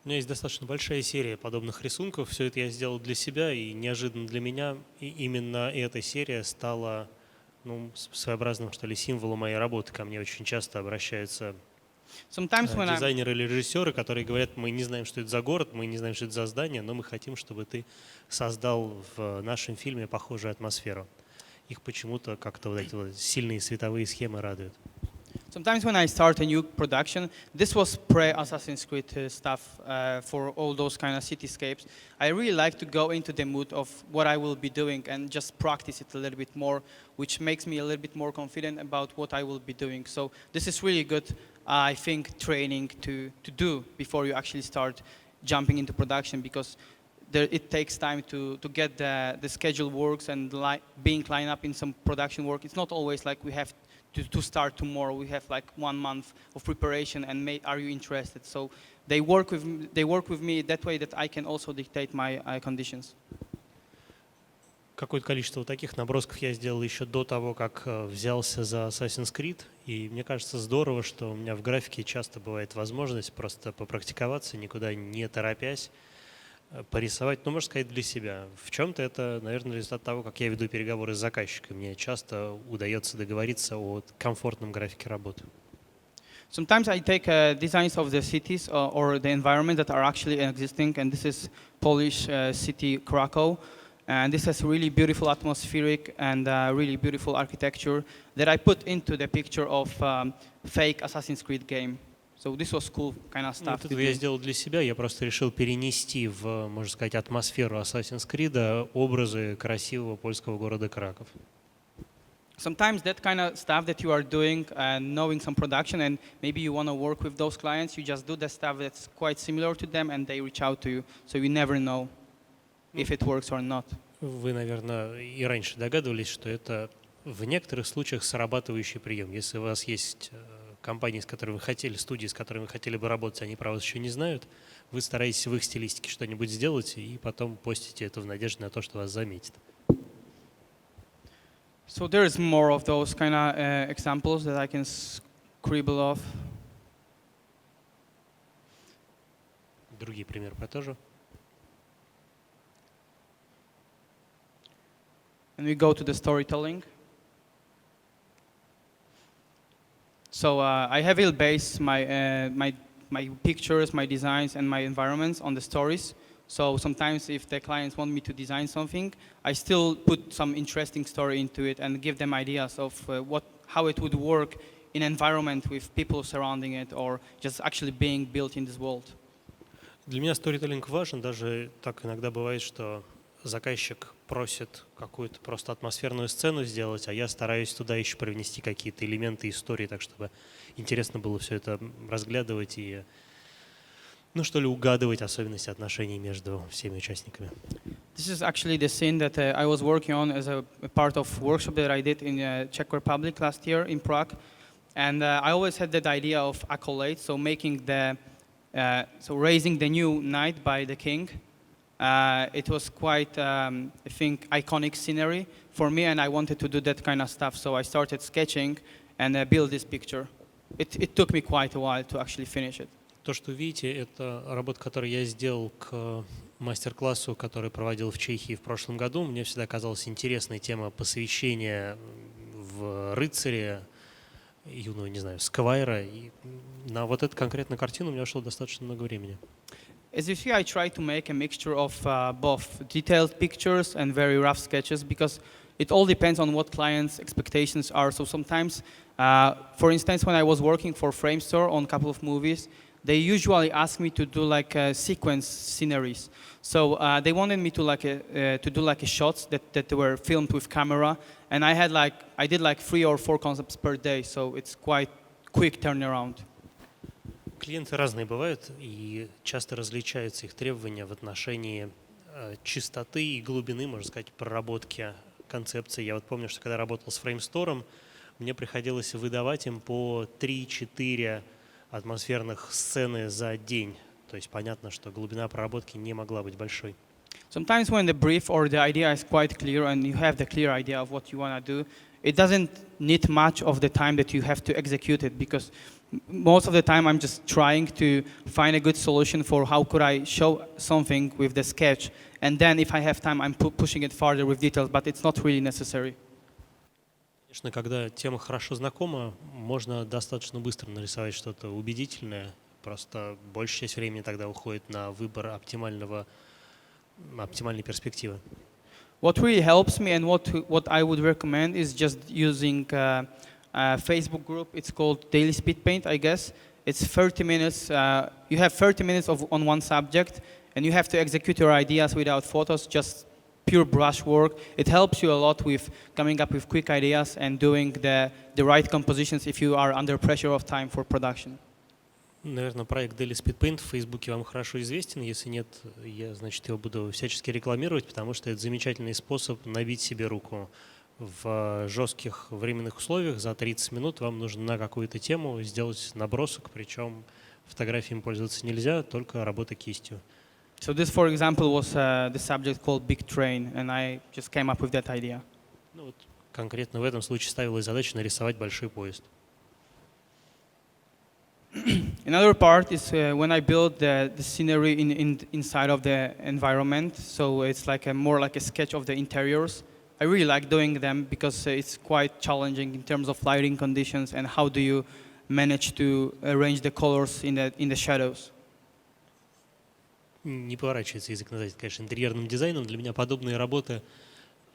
У меня есть достаточно большая серия подобных рисунков. Все это я сделал для себя, и неожиданно для меня именно эта серия стала своеобразным, что ли, символом моей работы. Ко мне очень часто обращаются дизайнеры или режиссеры, которые говорят: мы не знаем, что это за город, мы не знаем, что это за здание, но мы хотим, чтобы ты создал в нашем фильме похожую атмосферу. Их почему-то как-то вот эти вот сильные световые схемы радуют. Sometimes when I start a new production, this was pre-Assassin's Creed stuff for all those kind of cityscapes. I really like to go into the mood of what I will be doing and just practice it a little bit more, which makes me a little bit more confident about what I will be doing. So this is really good, I think, training to do before you actually start jumping into production, because it takes time to get the schedule works and being lined up in some production work. It's not always like we have to start tomorrow. We have like 1 month of preparation, and are you interested? So they work with me that way that I can also dictate my conditions. Какое-то количество таких набросков я сделал еще до того, как взялся за Assassin's Creed. И мне кажется здорово, что у меня в графике часто бывает возможность просто попрактиковаться, никуда не торопясь, порисовать, можно сказать, для себя. В чем-то это, наверное, результат того, как я веду переговоры с заказчиком. Мне часто удается договориться о комфортном графике работы. Sometimes I take designs of the cities or the environment that are actually existing, and this is Polish city Krakow. And this has really beautiful atmospheric and really beautiful architecture that I put into the picture of fake Assassin's Creed game. So this was cool kind of stuff. Это я сделал для себя. Я просто решил перенести в, можно сказать, атмосферу Assassin's Creed образы красивого польского города Краков. Sometimes that kind of stuff that you are doing and knowing some production, and maybe you want to work with those clients, you just do the stuff that's quite similar to them, and they reach out to you. So you never know if it works or not. Вы, наверное, и раньше догадывались, что это в некоторых случаях срабатывающий прием. Если у вас есть компании, с которыми вы хотели, студии, с которыми вы хотели бы работать, они про вас еще не знают, вы стараетесь в их стилистике что-нибудь сделать и потом постите это в надежде на то, что вас заметят. So there is more of those kind of examples that I can scribble off. Другие примеры тоже. And we go to the storytelling. So I heavily base my pictures, my designs, and my environments on the stories. So sometimes if the clients want me to design something, I still put some interesting story into it and give them ideas of how it would work in an environment with people surrounding it, or just actually being built in this world. Для меня сторителлинг важен. Даже так иногда бывает, что заказчик просит какую-то просто атмосферную сцену сделать, а я стараюсь туда еще привнести какие-то элементы истории, так чтобы интересно было все это разглядывать и, что ли, угадывать особенности отношений между всеми участниками. This is actually the scene that I was working on as a part of workshop that I did in Czech Republic last year in Prague, and I always had that idea of accolade, so making raising the new knight by the king. It was quite, I think, iconic scenery for me, and I wanted to do that kind of stuff. So I started sketching and build this picture. It took me quite a while to actually finish it. То, что видите, это работа, которую я сделал к мастер-классу, который проводил в Чехии в прошлом году. Мне всегда казалась интересной тема посвящения в рыцаре, юного, не знаю, сквайра. И на вот эту конкретную картину у меня ушло достаточно много времени. As you see, I try to make a mixture of both detailed pictures and very rough sketches, because it all depends on what clients' expectations are. So sometimes, for instance, when I was working for Framestore on a couple of movies, they usually ask me to do like sequence sceneries. So they wanted me to do like shots that were filmed with camera, and I did like 3 or 4 concepts per day. So it's quite quick turnaround. Клиенты разные бывают, и часто различаются их требования в отношении чистоты и глубины, можно сказать, проработки концепции. Я вот помню, что когда работал с фреймстором, мне приходилось выдавать им по 3-4 атмосферных сцены за день. То есть понятно, что глубина проработки не могла быть большой. Sometimes when the brief or the idea is quite clear and you have the clear idea of what you want to do, it doesn't need much of the time that you have to execute it, because most of the time I'm just trying to find a good solution for how could I show something with the sketch, and then if I have time I'm pushing it farther with details, but it's not really necessary. Конечно, когда тема хорошо знакома, можно достаточно быстро нарисовать что-то убедительное. Просто большая часть времени тогда уходит на выбор оптимальной перспективы. What really helps me and what I would recommend is just using a Facebook group. It's called Daily Speed Paint, I guess. It's 30 minutes. You have 30 minutes on one subject, and you have to execute your ideas without photos, just pure brush work. It helps you a lot with coming up with quick ideas and doing the right compositions if you are under pressure of time for production. Наверное, проект Daily Speed Paint в Фейсбуке вам хорошо известен. Если нет, я, значит, его буду всячески рекламировать, потому что это замечательный способ набить себе руку. В жестких временных условиях за 30 минут вам нужно на какую-то тему сделать набросок, причем фотографиями пользоваться нельзя, только работа кистью. So this, for example, was the subject called Big Train, and I just came up with that idea. Ну, вот конкретно в этом случае ставилась задача нарисовать большой поезд. Another part is when I build the scenery inside of the environment. So it's like more like a sketch of the interiors. I really like doing them because it's quite challenging in terms of lighting conditions and how do you manage to arrange the colors in the shadows. Не поворачивается язык назвать, конечно, интерьерным дизайном. Для меня подобные работы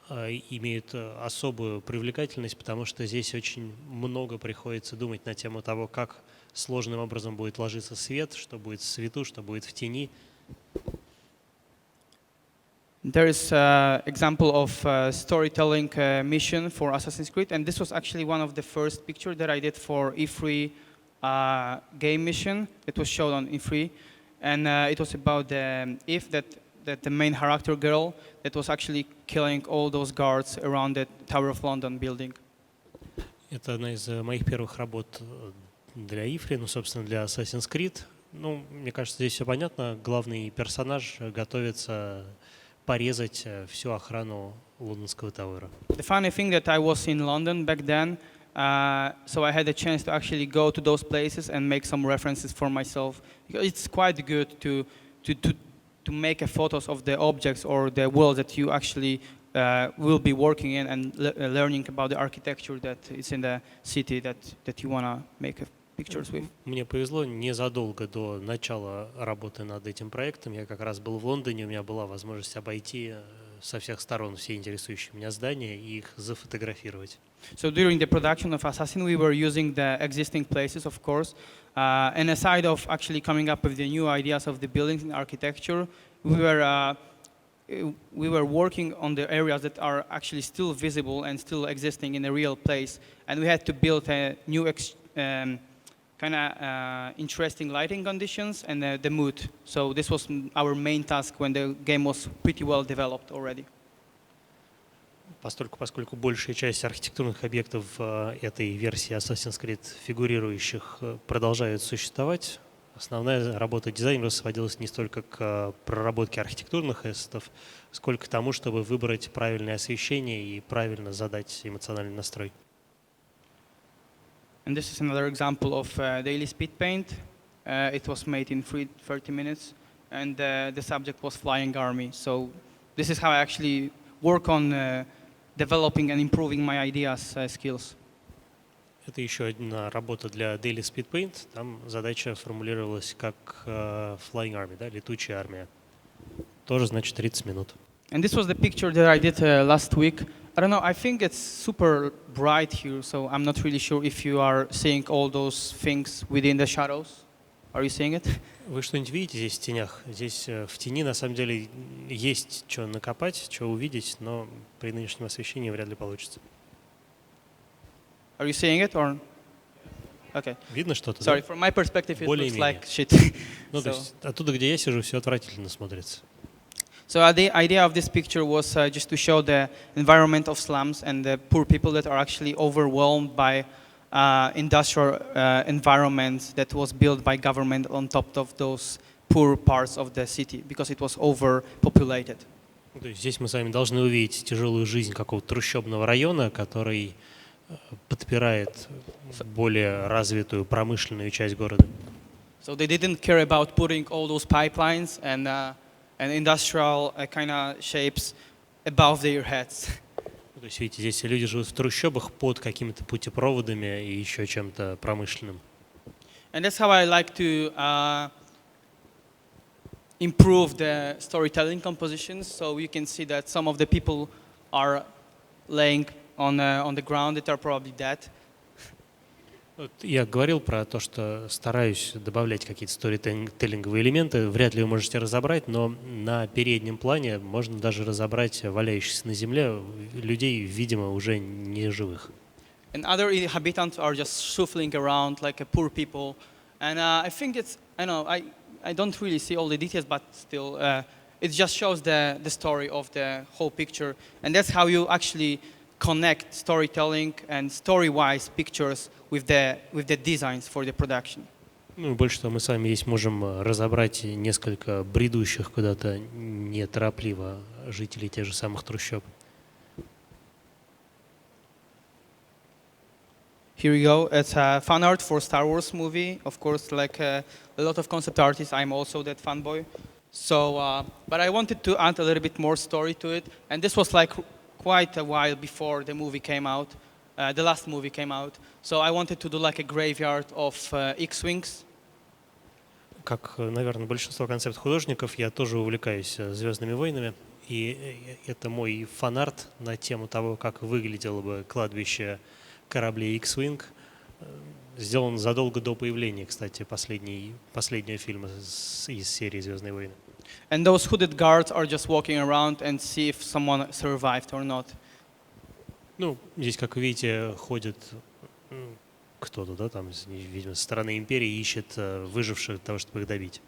имеют особую привлекательность, потому что здесь очень много приходится думать на тему того, как сложным образом будет ложиться свет, что будет в свету, что будет в тени. There is an example of storytelling mission for Assassin's Creed, and this was actually one of the first pictures that I did for E3 game mission. It was shown on E3, and it was about Eve, that the main character girl that was actually killing all those guards around the Tower of London building. Это одна из моих первых работ для E3, ну, собственно, для Assassin's Creed. Ну, мне кажется, здесь все понятно. Главный персонаж готовится порезать всю охрану лондонского Тауэра. The funny thing that I was in London back then, so I had a chance to actually go to those places and make some references for myself. It's quite good to make photos of the objects or the world that you actually will be working in and learning about the architecture that is in the city that you want to make pictures with. Мне повезло, незадолго до начала работы над этим проектом. Я как раз был в Лондоне, у меня была возможность обойти со всех сторон все интересующие меня здания и их зафотографировать. So during the production of Assassin, we were using the existing places, of course, and aside of actually coming up with the new ideas of the buildings and architecture, we were working on the areas that are actually still visible and still existing in a real place, and we had to build a new kind of interesting lighting conditions and the mood. So this was our main task when the game was pretty well developed already. Поскольку большая часть архитектурных объектов этой версии Assassin's Creed фигурирующих продолжают существовать, основная работа дизайнера сводилась не столько к проработке архитектурных эссетов, сколько к тому, чтобы выбрать правильное освещение и правильно задать эмоциональный настрой. And this is another example of Daily Speed Paint. It was made in 30 minutes, and the subject was Flying Army. So this is how I actually work on developing and improving my ideas skills. Это еще одна работа для Daily Speed Paint. Там задача формулировалась как Flying Army, да, летучая армия. Тоже, значит, 30 минут. And this was the picture that I did last week. I don't know, I think it's super bright here, so I'm not really sure if you are seeing all those things within the shadows. Are you seeing it? Вы что-нибудь видите здесь в тенях? Здесь в тени на самом деле есть что накопать, что увидеть, но при нынешнем освещении вряд ли получится. Are you seeing it or? Okay. Видно что-то? Sorry, Да? from my perspective, it looks Более-менее. like shit. Ну, то есть оттуда, где я сижу, все отвратительно смотрится. So the idea of this picture was just to show the environment of slums and the poor people that are actually overwhelmed by industrial environment that was built by government on top of those poor parts of the city because it was overpopulated. То есть здесь мы с вами должны увидеть тяжелую жизнь какого-то трущобного района, который подпирает более развитую промышленную часть города. So they didn't care about putting all those pipelines and industrial kind of shapes above their heads. То есть, видите, здесь люди живут в трущобах под какими-то путепроводами и еще чем-то промышленным. And that's how I like to improve the storytelling compositions. So you can see that some of the people are laying on the ground that are probably dead. Вот я говорил про то, что стараюсь добавлять какие-то сторителлинговые элементы. Вряд ли вы можете разобрать, но на переднем плане можно даже разобрать валяющихся на земле людей, видимо, уже не живых. And other inhabitants are just shuffling around like a poor people. And I think it's, I don't really see all the details, but still, it just shows the story of the whole picture. And that's how you actually connect storytelling and story-wise pictures with the designs for the production. Ну, больше того, мы с вами здесь можем разобрать несколько бредущих куда-то неторопливо жителей тех же самых трущоб. Here we go. It's a fan art for Star Wars movie. Of course, like a lot of concept artists, I'm also that fanboy. So, but I wanted to add a little bit more story to it. And this was like quite a while before the movie came out, the last movie came out. So I wanted to do like a graveyard of X-Wings. Как, наверное, большинство концепт-художников, я тоже увлекаюсь «Звездными войнами». И это мой фан-арт на тему того, как выглядело бы кладбище кораблей X-Wing. Сделан задолго до появления, кстати, последнего фильма из серии «Звездные войны». And those hooded guards are just walking around and see if someone survived or not. Ну, здесь, как вы видите, ходит кто-то, да, там, видимо, со стороны империи ищет выживших для того, чтобы их добить.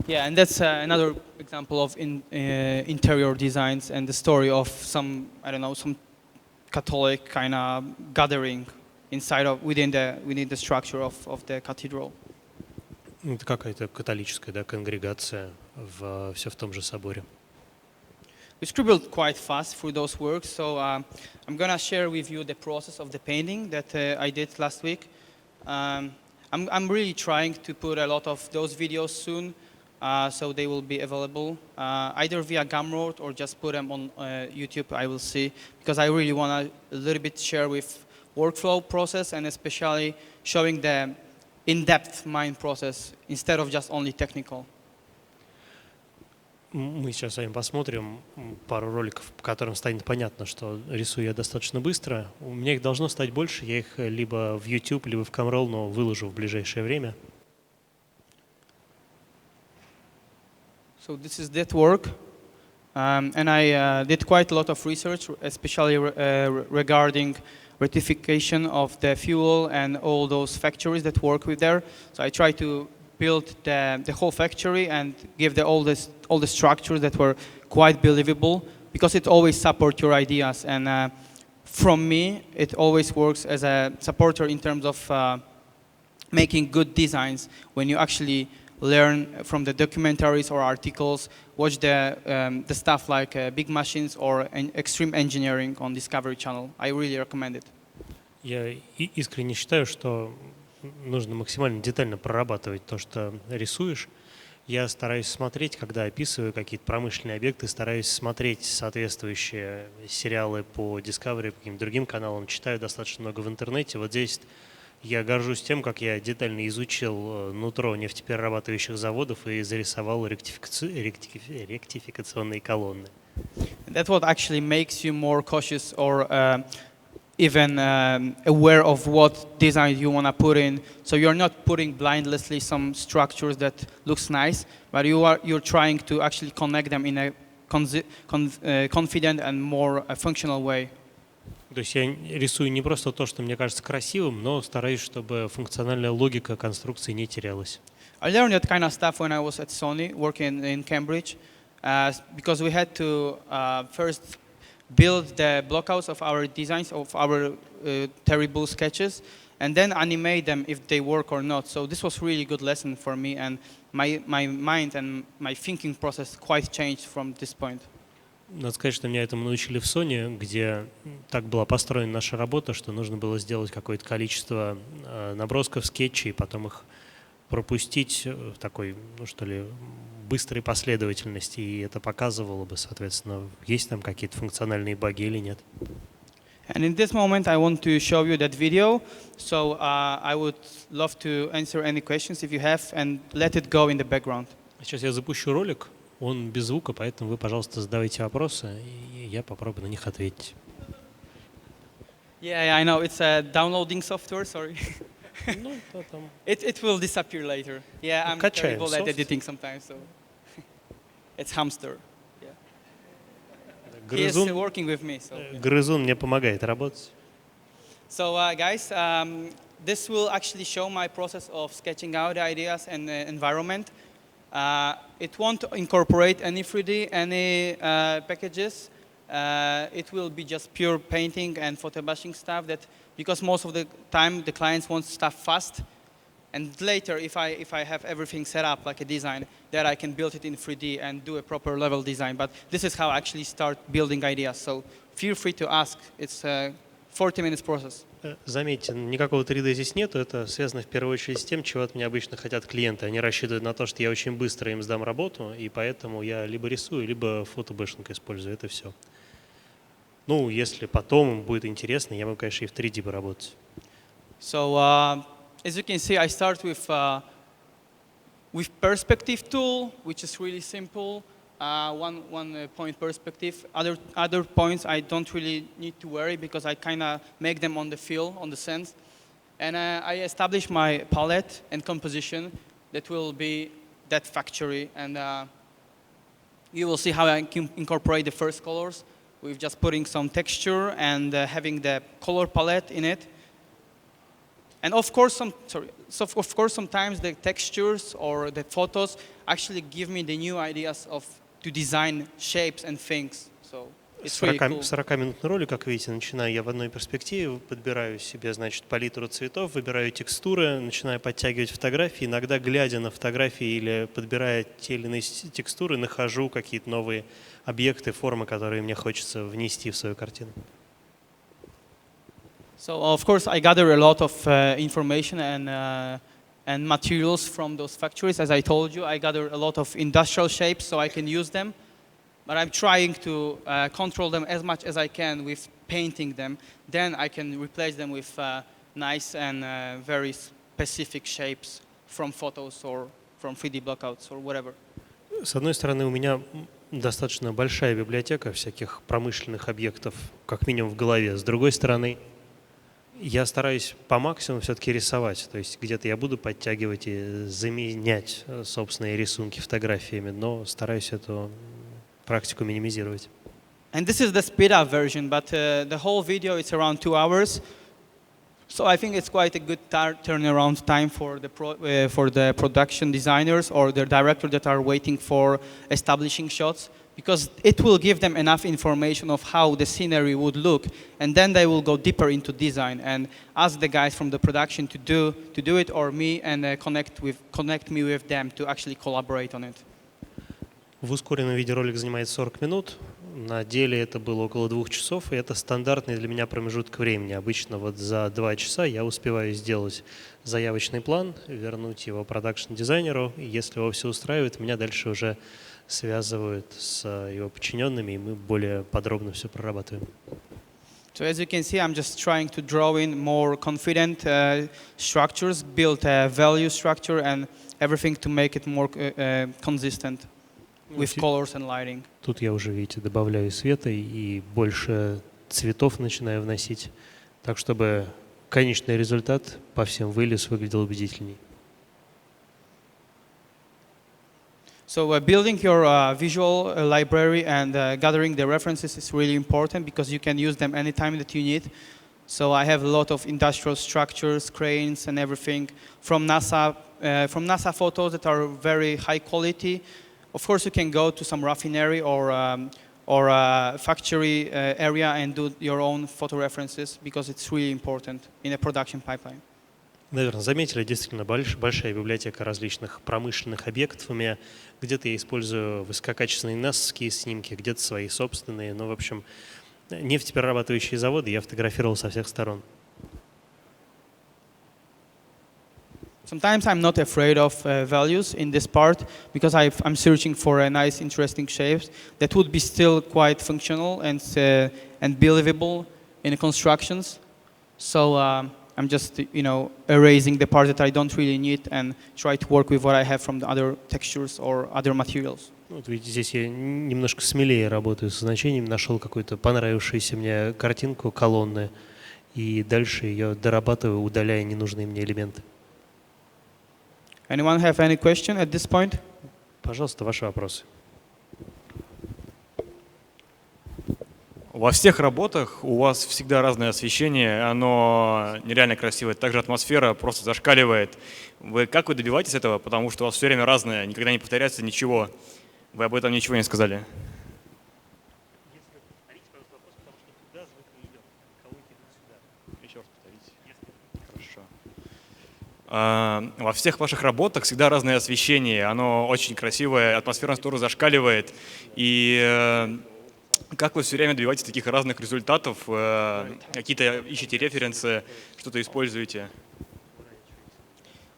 Yeah, and that's another example of interior designs and the story of some, I don't know, some Catholic kind of gathering within the structure of the cathedral. Это какая-то католическая, да, конгрегация все в том же соборе. We scribbled quite fast through those works, so I'm gonna share with you the process of the painting that I did last week. I'm really trying to put a lot of those videos soon, so they will be available either via Gumroad or just put them on YouTube. I will see, because I really want to a little bit share with workflow process and especially showing the in-depth mind process instead of just only technical. Мы сейчас с вами посмотрим пару роликов, по которым станет понятно, что рисую я достаточно быстро. У меня их должно стать больше, я их либо в YouTube, либо в Camroll, но выложу в ближайшее время. So this is that work, and I did quite a lot of research, especially regarding rectification of the fuel and all those factories that work with there. So I tried to build the whole factory and give all the structures that were quite believable, because it always supports your ideas. And from me, it always works as a supporter in terms of making good designs when you actually learn from the documentaries or articles, watch the stuff like Big Machines or Extreme Engineering on Discovery Channel. I really recommend it. Я искренне считаю, что нужно максимально детально прорабатывать то, что рисуешь. Я стараюсь смотреть, когда описываю какие-то промышленные объекты, стараюсь смотреть соответствующие сериалы по Discovery, по каким-то другим каналам, читаю достаточно много в интернете. Вот здесь я горжусь тем, как я детально изучил нутро нефтеперерабатывающих заводов и зарисовал ректификационные колонны. That's what actually makes you more cautious or even aware of what design you want to put in. So you're not putting blindlessly some structures that looks nice, but you're trying to actually connect them in a confident and more functional way. То есть я рисую не просто то, что мне кажется красивым, но стараюсь, чтобы функциональная логика конструкции не терялась. I learned that kind of stuff when I was at Sony working in Cambridge, because we had to first build the blockouts of our designs, of our terrible sketches, and then animate them if they work or not. So this was really good lesson for me, and my mind and my thinking process quite changed from this point. Надо сказать, что меня этому научили в Sony, где так была построена наша работа, что нужно было сделать какое-то количество набросков, скетчей, и потом их пропустить в такой, ну что ли, быстрой последовательности, и это показывало бы, соответственно, есть там какие-то функциональные баги или нет. And in this moment, I want to show you that video. So I would love to answer any questions if you have, and let it go in the background. Сейчас я запущу ролик, он без звука, поэтому вы, пожалуйста, задавайте вопросы, и я попробую на них ответить. Yeah, I know. It's a downloading software, sorry. Ну, да, там. It will disappear later. Yeah, I'm Качаем terrible at софт. editing sometimes, so it's hamster. Yeah. He is Грызун, working with me, so. грызун мне помогает работать. So guys, this will actually show my process of sketching out the ideas and the environment. It won't incorporate any 3D, any packages. It will be just pure painting and photobashing stuff, that because most of the time the clients want stuff fast. And later, if I have everything set up like a design, that I can build it in 3D and do a proper level design. But this is how I actually start building ideas. So feel free to ask. It's a 40 minutes process. Заметьте, никакого 3D здесь нету, это связано в первую очередь с тем, чего от меня обычно хотят клиенты. Они рассчитывают на то, что я очень быстро им сдам работу, и поэтому я либо рисую, либо фотобэшинг использую, это все. Ну, если потом им будет интересно, я могу, конечно, и в 3D поработать. So as you can see, I start with perspective tool, which is really simple. One point perspective. Other points I don't really need to worry because I kind of make them on the feel, on the sense. And I establish my palette and composition that will be that factory. And you will see how I can incorporate the first colors with just putting some texture and having the color palette in it. And of course, sometimes the textures or the photos actually give me the new ideas to design shapes and things. So it's really cool. 40-минутный ролик, как видите, начинаю я в одной перспективе, подбираю себе, значит, палитру цветов, выбираю текстуры, начинаю подтягивать фотографии. Иногда, глядя на фотографии или подбирая те или иные текстуры, нахожу какие-то новые объекты, формы, которые мне хочется внести в свою картину. So of course, I gather a lot of information and materials from those factories. As I told you, I gather a lot of industrial shapes so I can use them. But I'm trying to control them as much as I can with painting them. Then I can replace them with nice and very specific shapes from photos or from 3D blockouts or whatever. С одной стороны, у меня достаточно большая библиотека всяких промышленных объектов, как минимум в голове. С другой стороны, я стараюсь по максимуму все-таки рисовать. То есть где-то я буду подтягивать и заменять собственные рисунки фотографиями, но стараюсь эту практику минимизировать. And this is the speed up version, but the whole video is around 2 hours. So I think it's quite a good turnaround time for the production designers or the director that are waiting for establishing shots, because it will give them enough information of how the scenery would look, and then they will go deeper into design and ask the guys from the production to do it, or me, and connect me with them to actually collaborate on it. В ускоренном виде ролик занимает 40 минут. На деле это было около 2 часов, и это стандартный для меня промежуток времени. Обычно вот за 2 часа я успеваю сделать заявочный план, вернуть его продакшн-дизайнеру, и если его все устраивает, меня дальше уже связывают с его подчиненными, и мы более подробно все прорабатываем. So as you can see, I'm just trying to draw in more confident structures, build a value structure and everything to make it more consistent with colors and lighting. Тут я уже, видите, добавляю света и больше цветов начинаю вносить, так чтобы конечный результат по всем вылез выглядел убедительней. So building your visual library and gathering the references is really important because you can use them anytime that you need. So I have a lot of industrial structures, cranes, and everything from NASA photos that are very high quality. Of course, you can go to some raffinery or factory area and do your own photo references because it's really important in a production pipeline. Наверное, заметили, действительно большая библиотека различных промышленных объектов у меня. Где-то я использую высококачественные НАСовские снимки, где-то свои собственные. Но, в общем, нефтеперерабатывающие заводы я фотографировал со всех сторон. Sometimes I'm not afraid of values in this part because I'm searching for a nice, interesting shapes that would be still quite functional and believable in the constructions. So I'm just, erasing the part that I don't really need and try to work with what I have from the other textures or other materials. Вот видите, здесь я немножко смелее работаю со значениями, нашел какую-то понравившуюся мне картинку, колонны, и дальше ее дорабатываю, удаляя ненужные мне элементы. Anyone have any question at this point? Пожалуйста, ваши вопросы. Во всех работах у вас всегда разное освещение, оно нереально красивое, также атмосфера просто зашкаливает. Как вы добиваетесь этого? Потому что у вас все время разное, никогда не повторяется ничего. Вы об этом ничего не сказали. Во всех ваших работах всегда разное освещение, оно очень красивое, атмосфера тоже зашкаливает. И как вы все время добиваетесь таких разных результатов? Какие-то ищете референсы, что-то используете?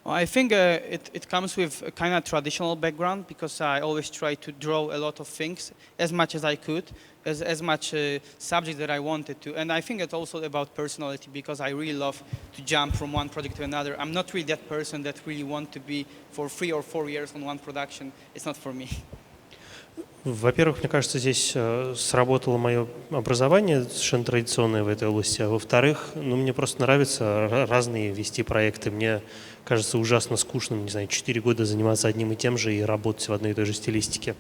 I think it comes with a kind of traditional background because I always try to draw a lot of things as much as I could, as much subject that I wanted to. And I think it's also about personality because I really love to jump from one project to another. I'm not really that person that really want to be for 3 or 4 years on one production. It's not for me. Во-первых, мне кажется, здесь сработало мое образование совершенно традиционное в этой области, а во-вторых, мне просто нравится разные вести проекты. Мне кажется ужасно скучным, 4 года заниматься одним и тем же и работать в одной и той же стилистике.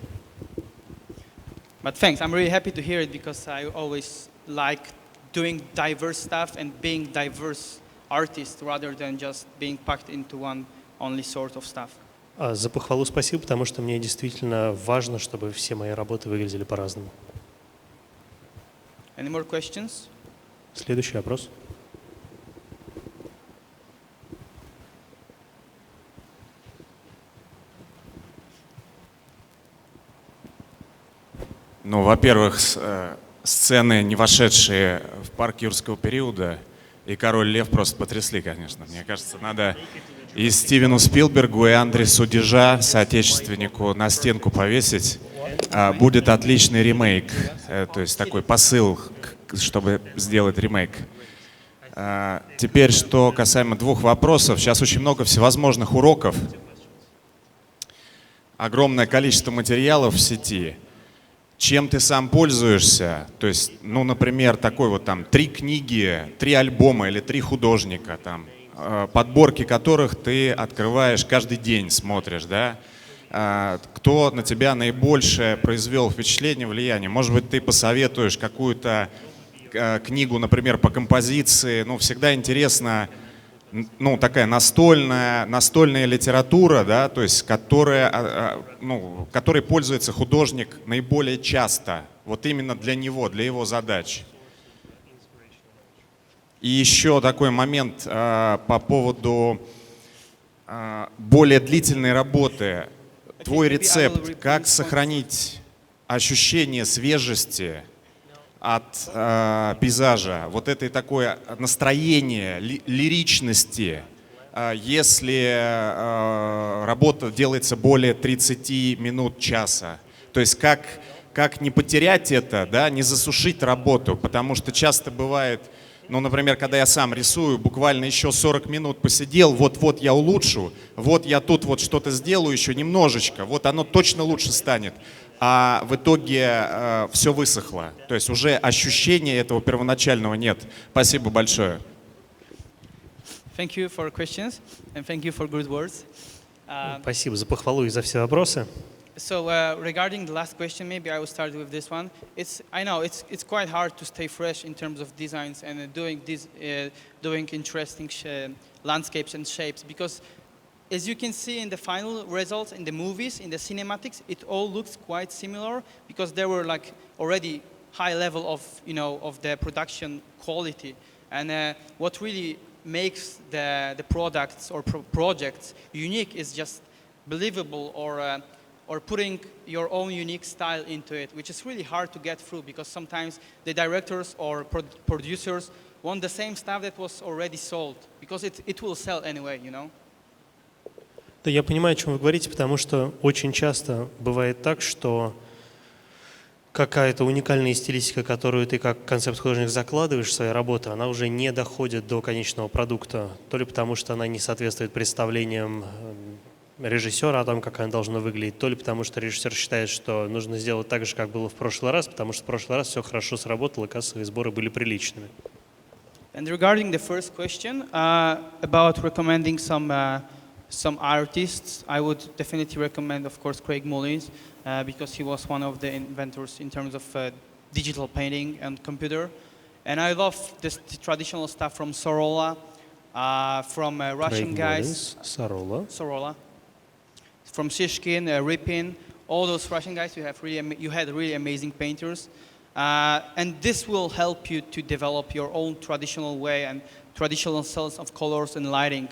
But thanks, I'm really happy to hear it because I always like doing diverse stuff and being diverse artist rather than just being packed into one only sort of stuff. За похвалу спасибо, потому что мне действительно важно, чтобы все мои работы выглядели по-разному. Any more questions? Следующий вопрос. Во-первых, сцены, не вошедшие в парк юрского периода, и «Король Лев» просто потрясли, конечно. Мне кажется, надо и Стивену Спилбергу, и Андресу Дежа, соотечественнику, на стенку повесить. Будет отличный ремейк, то есть такой посыл, чтобы сделать ремейк. Теперь, что касаемо двух вопросов. Сейчас очень много всевозможных уроков, огромное количество материалов в сети. Чем ты сам пользуешься? То есть, например, такой 3 книги, 3 альбома или 3 художника, подборки которых ты открываешь каждый день, смотришь, да? Кто на тебя наибольше произвел впечатление, влияние? Может быть, ты посоветуешь какую-то книгу, например, по композиции? Всегда интересно, такая настольная литература, да, то есть которой пользуется художник наиболее часто, вот именно для него, для его задач. И еще такой момент по поводу более длительной работы. Твой рецепт, как сохранить ощущение свежести от пейзажа, вот этой такое настроение, лиричности, если работа делается более 30 минут, часа. То есть как не потерять это, да, не засушить работу, потому что часто бывает, например, когда я сам рисую, буквально еще 40 минут посидел, вот я улучшу, вот я тут вот что-то сделаю еще немножечко, вот оно точно лучше станет. А в итоге все высохло. То есть уже ощущения этого первоначального нет. Спасибо большое. Thank you for questions and thank you for good words. Спасибо за похвалу и за все вопросы. So regarding the last question, maybe I will start with this one. I know it's quite hard to stay fresh in terms of designs and doing interesting landscapes and shapes, because as you can see in the final results in the movies, in the cinematics, it all looks quite similar because they were like already high level of the production quality. And what really makes the products or projects unique is just believable, or putting your own unique style into it, which is really hard to get through because sometimes the directors or producers want the same stuff that was already sold because it will sell anyway, you know? Да, я понимаю, о чем вы говорите, потому что очень часто бывает так, что какая-то уникальная стилистика, которую ты как концепт-художник закладываешь в свои работы, она уже не доходит до конечного продукта, то ли потому, что она не соответствует представлениям режиссера о том, как она должна выглядеть, то ли потому, что режиссер считает, что нужно сделать так же, как было в прошлый раз, потому что в прошлый раз все хорошо сработало, кассовые сборы были приличными. And regarding the first question about recommending some artists, I would definitely recommend, of course, Craig Mullins, because he was one of the inventors in terms of digital painting and computer. And I love this traditional stuff from Sorolla, from Russian guys. Sorolla. From Shishkin, Ripin, all those Russian guys, you had really amazing painters. And this will help you to develop your own traditional way and traditional sense of colors and lighting.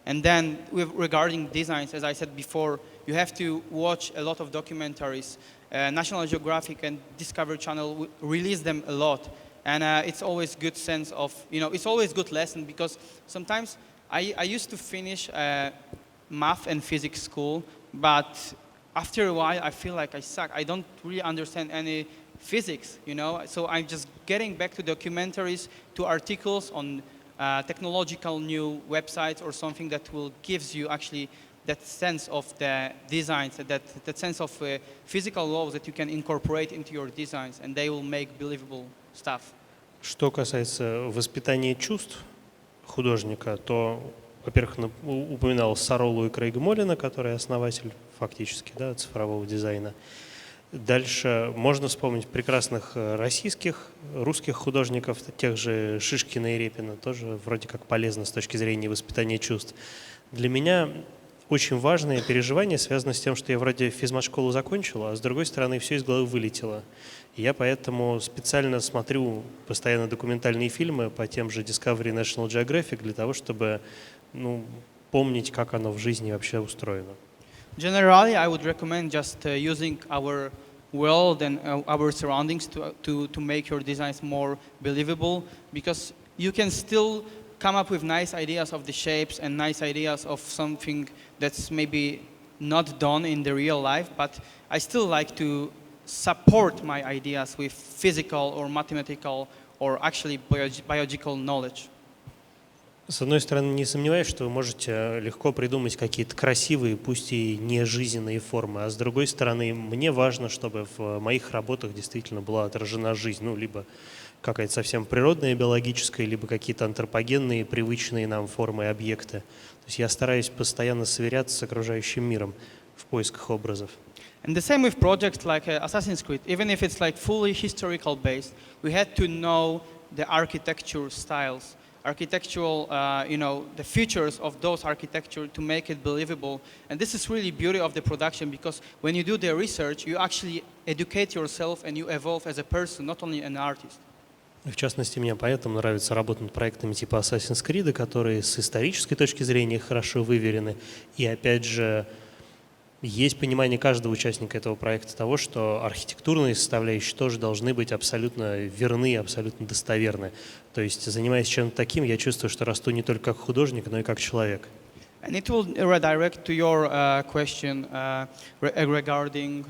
And then regarding designs, as I said before, you have to watch a lot of documentaries. National Geographic and Discovery Channel release them a lot. And it's always good sense of, it's always good lesson because sometimes I used to finish math and physics school, but after a while I feel like I suck. I don't really understand any physics, So I'm just getting back to documentaries, to articles on technological new websites or something that will gives you actually that sense of the designs, that sense of physical laws that you can incorporate into your designs, and they will make believable stuff. Что касается воспитания чувств художника, то, во-первых, упоминал Сороллу и Крейга Моллина, который основатель фактически цифрового дизайна. Дальше можно вспомнить прекрасных российских, русских художников, тех же Шишкина и Репина, тоже вроде как полезно с точки зрения воспитания чувств. Для меня очень важное переживание связано с тем, что я вроде физмат-школу закончил, а с другой стороны все из головы вылетело. И я поэтому специально смотрю постоянно документальные фильмы по тем же Discovery и National Geographic для того, чтобы помнить, как оно в жизни вообще устроено. Generally, I would recommend just using our world and our surroundings to make your designs more believable, because you can still come up with nice ideas of the shapes and nice ideas of something that's maybe not done in the real life, but I still like to support my ideas with physical or mathematical or actually biological knowledge. С одной стороны, не сомневаюсь, что вы можете легко придумать какие-то красивые, пусть и не жизненные формы, а с другой стороны, мне важно, чтобы в моих работах действительно была отражена жизнь, либо какая-то совсем природная, биологическая, либо какие-то антропогенные, привычные нам формы и объекты. То есть я стараюсь постоянно сверяться с окружающим миром в поисках образов. And the same with projects like Assassin's Creed. Even if it's like fully historical based, we had to know the architecture styles, architectural, the features of those architecture to make it believable. And this is really beauty of the production, because when you do the research, you actually educate yourself and you evolve as a person, not only an artist. В частности, мне поэтому нравится работать над проектами типа Assassin's Creed, которые с исторической точки зрения хорошо выверены. И опять же, есть понимание каждого участника этого проекта того, что архитектурные составляющие тоже должны быть абсолютно верны, абсолютно достоверны. То есть, занимаясь чем-то таким, я чувствую, что расту не только как художник, но и как человек. And it will redirect to your question regarding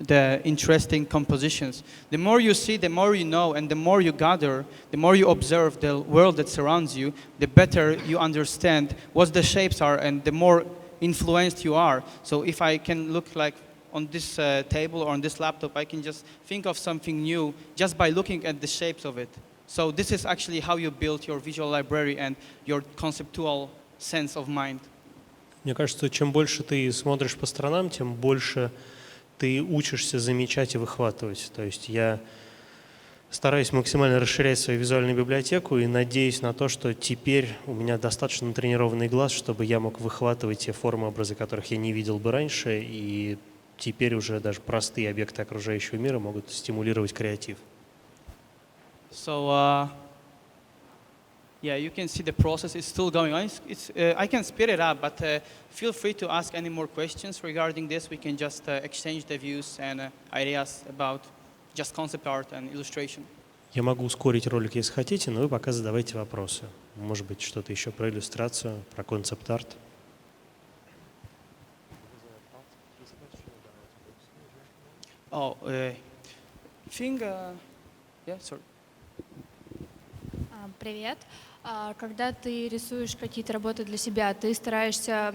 the interesting compositions. The more you see, the more you know, and the more you gather, the more you observe the world that surrounds you, the better you understand what the shapes are, and the more influenced you are. So if I can look like on this table or on this laptop, I can just think of something new just by looking at the shapes of it. So this is actually how you build your visual library and your conceptual sense of mind. Мне кажется, чем больше ты смотришь по сторонам, тем больше ты учишься замечать и выхватывать. То есть я стараюсь максимально расширять свою визуальную библиотеку и надеюсь на то, что теперь у меня достаточно натренированный глаз, чтобы я мог выхватывать те формы, образы, которых я не видел бы раньше, и теперь уже даже простые объекты окружающего мира могут стимулировать креатив. So, yeah, you can see the process is still going on. I can speed it up, but feel free to ask any more questions regarding this. We can just exchange the views and ideas about just concept art and illustration. Я могу ускорить ролик, если хотите, но вы пока задавайте вопросы. Может быть, что-то еще про иллюстрацию, про концепт-арт. Oh, think, yeah, sorry. Привет. Когда ты рисуешь какие-то работы для себя, ты стараешься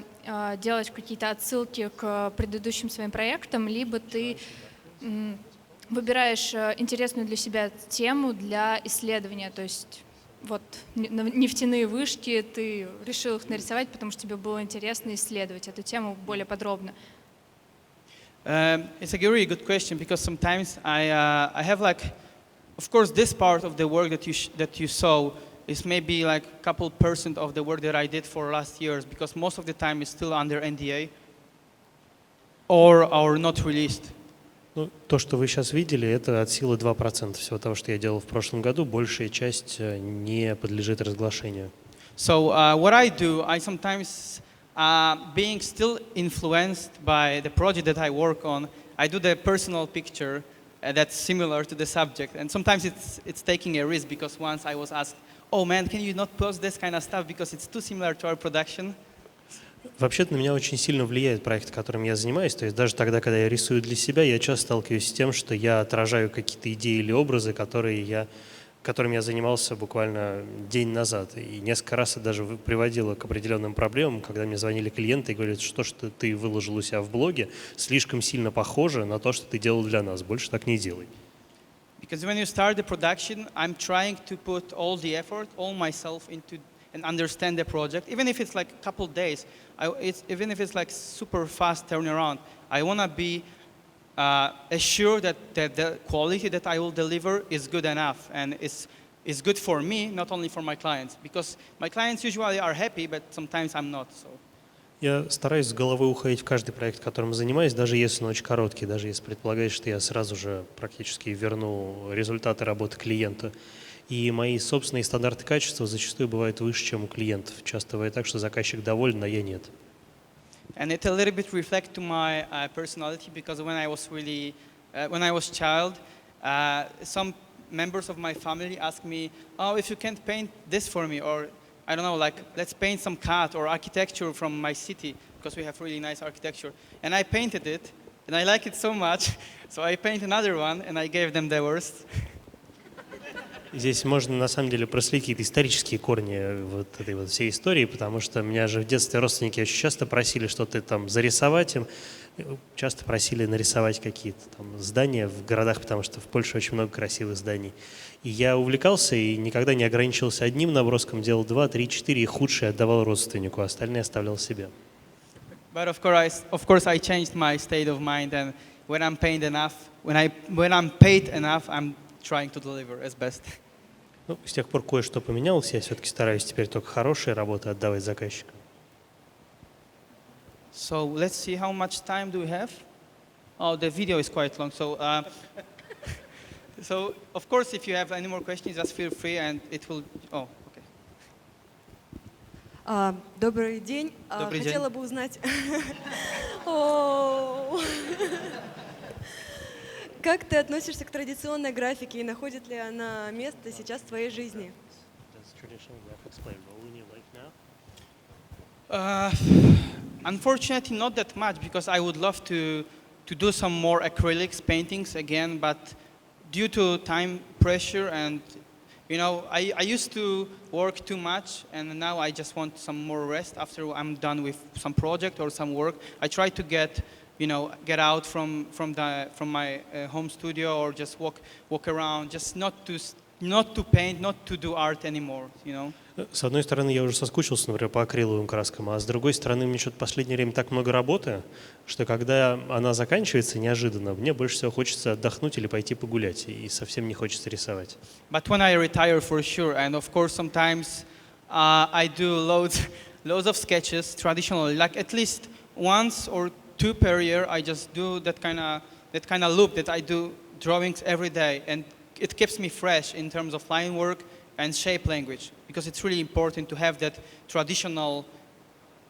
делать какие-то отсылки к предыдущим своим проектам, либо ты выбираешь интересную для себя тему для исследования, то есть вот нефтяные вышки, ты решил их нарисовать, потому что тебе было интересно исследовать эту тему более подробно. It's a really good question because sometimes I have like, of course, this part of the work that you saw is maybe like a couple % of the work that I did for last years because most of the time it's still under NDA or not released. Ну, то, что вы сейчас видели, это от силы 2% всего того, что я делал в прошлом году. Большая часть не подлежит разглашению. So what I do, I sometimes, being still influenced by the project that I work on, I do the personal picture that's similar to the subject. And sometimes it's taking a risk because once I was asked, oh man, can you not post this kind of stuff because it's too similar to our production? Вообще-то на меня очень сильно влияет проект, которым я занимаюсь. То есть даже тогда, когда я рисую для себя, я часто сталкиваюсь с тем, что я отражаю какие-то идеи или образы, которыми я занимался буквально день назад. И несколько раз это даже приводило к определенным проблемам, когда мне звонили клиенты и говорят, что ты выложил у себя в блоге, слишком сильно похоже на то, что ты делал для нас. Больше так не делай. Because when you start the production, I'm trying to put all the effort, all myself into and understand the project, even if it's like a couple days, even if it's like super fast turnaround, I want to be assured that the quality that I will deliver is good enough and is good for me, not only for my clients, because my clients usually are happy, but sometimes I'm not. So. Я стараюсь с головой уходить в каждый проект, которым занимаюсь, даже если он очень короткий, даже если предполагает, что я сразу же практически верну результаты работы клиента. И мои собственные стандарты качества зачастую бывают выше, чем у клиентов. Часто бывает так, что заказчик доволен, а я нет. And it a little bit reflect to my personality because when I was child, some members of my family asked me, "Oh, if you can't paint this for me, or I don't know, like let's paint some cat or architecture from my city because we have really nice architecture." And I painted it, and I like it so much, so I paint another one, and I gave them the worst. Здесь можно, на самом деле, проследить какие-то исторические корни вот этой вот всей истории, потому что меня же в детстве родственники очень часто просили что-то там зарисовать им, часто просили нарисовать какие-то там здания в городах, потому что в Польше очень много красивых зданий. И я увлекался и никогда не ограничивался одним наброском, делал 2, 3, 4, и худшие отдавал родственнику, а остальные оставлял себе. But of course, I changed my state of mind, and when I'm paid enough, I'm trying to deliver as best. Ну, с тех пор кое-что поменялось, я все-таки стараюсь теперь только хорошие работы отдавать заказчикам. So let's see how much time do we have. Oh, the video is quite long. So, so of course, if you have any more questions, just feel free, and it will. Oh, okay. Добрый день. Добрый день. Хотела бы узнать, как ты относишься к традиционной графике и находит ли она место сейчас в твоей жизни? Unfortunately, not that much because I would love to do some more acrylics paintings again, but due to time pressure and I used to work too much, and now I just want some more rest after I'm done with some project or some work. I try to get out from my home studio or just walk around, just not to paint, not to do art anymore. С одной стороны, я уже соскучился, например, по акриловым краскам, а с другой стороны, мне что-то в последнее время так много работы, что когда она заканчивается неожиданно, мне больше всего хочется отдохнуть или пойти погулять, и совсем не хочется рисовать. But when I retire, for sure, and of course sometimes I do loads of sketches traditionally, like at least once or two per year. I just do that kind of loop that I do drawings every day, and it keeps me fresh in terms of line work and shape language, because it's really important to have that traditional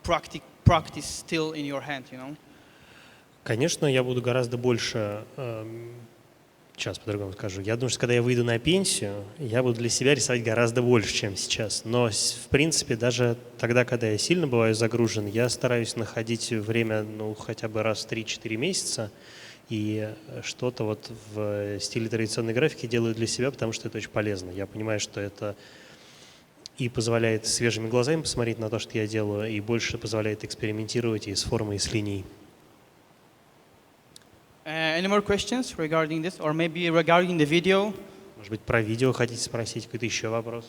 practice still in your hand, you know. Конечно, я буду гораздо больше, сейчас по-другому скажу, я думаю, что когда я выйду на пенсию, я буду для себя рисовать гораздо больше, чем сейчас. Но, в принципе, даже тогда, когда я сильно бываю загружен, я стараюсь находить время, ну, хотя бы раз в 3-4 месяца, и что-то вот в стиле традиционной графики делаю для себя, потому что это очень полезно. Я понимаю, что это и позволяет свежими глазами посмотреть на то, что я делаю, и больше позволяет экспериментировать и с формой, и с линией. Any more questions regarding this, or maybe regarding the video? Может быть, про видео хотите спросить, какой-то еще вопрос?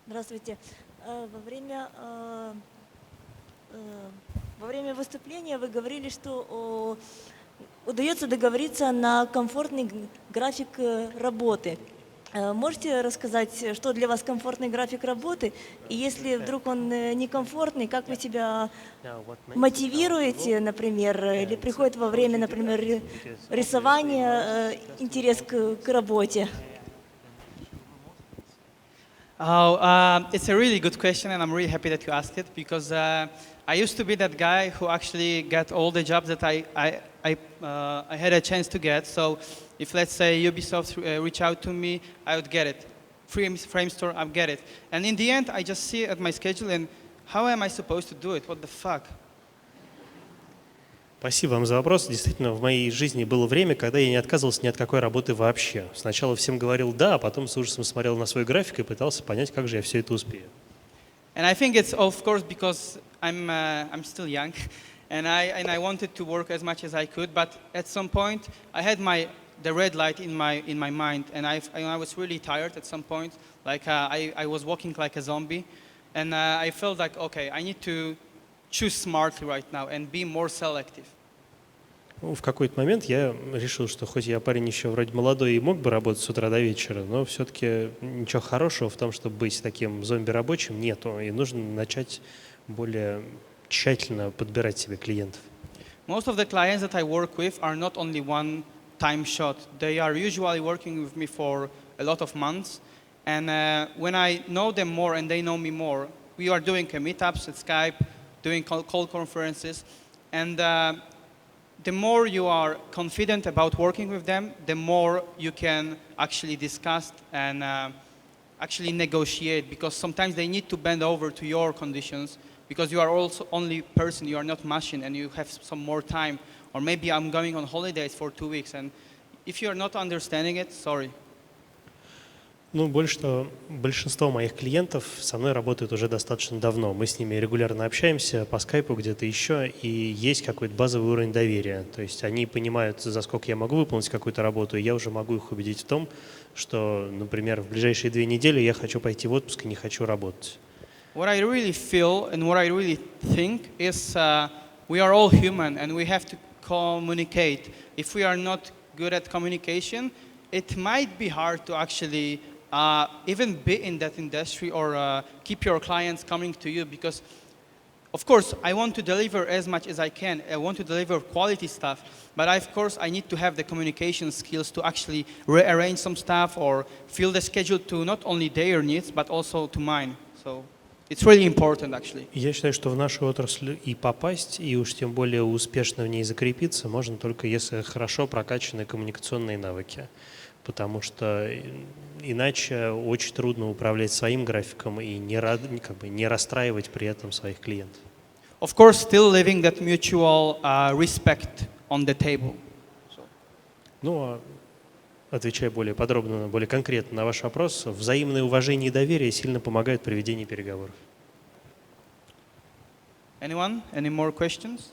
Здравствуйте. Во время выступления вы говорили, что удается договориться на комфортный график работы. Можете рассказать, что для вас комфортный график работы? И если вдруг он некомфортный, как вы себя мотивируете, например, или приходит во время, например, рисования интерес к работе? It's a really good question, and I'm really happy that you asked it, because I used to be that guy who actually got all the jobs that I had a chance to get. So if, let's say, Ubisoft reach out to me, I would get it. Frame store, I'd get it. And in the end, I just see at my schedule, and how am I supposed to do it? What the fuck? Спасибо вам за вопрос. Действительно, в моей жизни было время, когда я не отказывался ни от какой работы вообще. Сначала всем говорил «да», а потом с ужасом смотрел на свой график и пытался понять, как же я все это успею. And I think it's, of course, because I'm still young, and I wanted to work as much as I could, but at some point I had the red light in my mind, and I was really tired at some point. Like I was walking like a zombie, and I felt like, okay, I need to choose smartly right now and be more selective. Ну, в какой-то момент я решил, что хоть я парень еще вроде молодой и мог бы работать с утра до вечера, но все-таки ничего хорошего в том, чтобы быть таким зомби-рабочим, нету. И нужно начать более тщательно подбирать себе клиентов. Most of the clients that I work with are not only one-time shot. They are usually working with me for a lot of months. And when I know them more and they know me more, we are doing meetups at Skype, doing call conferences, and the more you are confident about working with them, the more you can actually discuss and actually negotiate, because sometimes they need to bend over to your conditions, because you are also only person, you are not machine, and you have some more time. Or maybe I'm going on holidays for 2 weeks, and if you are not understanding it, sorry. Ну, большинство моих клиентов со мной работают уже достаточно давно. Мы с ними регулярно общаемся по скайпу, где-то еще, и есть какой-то базовый уровень доверия. То есть они понимают, за сколько я могу выполнить какую-то работу, и я уже могу их убедить в том, что, например, в ближайшие 2 недели я хочу пойти в отпуск и не хочу работать. What I really feel and what I really think is we are all human and we have to communicate. If we are not good at communication, it might be hard to actually even be in that industry or keep your clients coming to you, because of course I want to deliver as much as I can. I want to deliver quality stuff, but of course I need to have the communication skills to actually rearrange some stuff or fill the schedule to not only their needs but also to mine. So it's really important actually. Я считаю, что в нашу отрасль и попасть, и уж тем более успешно в ней закрепиться можно только если хорошо прокачаны коммуникационные навыки. Потому что иначе очень трудно управлять своим графиком и не расстраивать при этом своих клиентов. Of course, still leaving that mutual respect on the table. Ну, а отвечая более подробно, более конкретно на ваш вопрос, взаимное уважение и доверие сильно помогают при ведении переговоров. Anyone? Any more questions?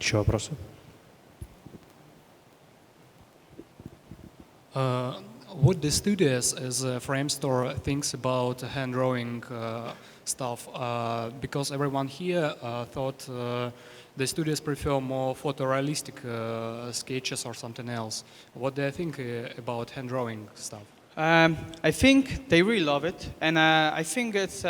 Еще вопросы? What the studios as a frame store thinks about hand drawing stuff? Because everyone here thought the studios prefer more photorealistic sketches or something else. What do you think about hand drawing stuff? I think they really love it, and I think it's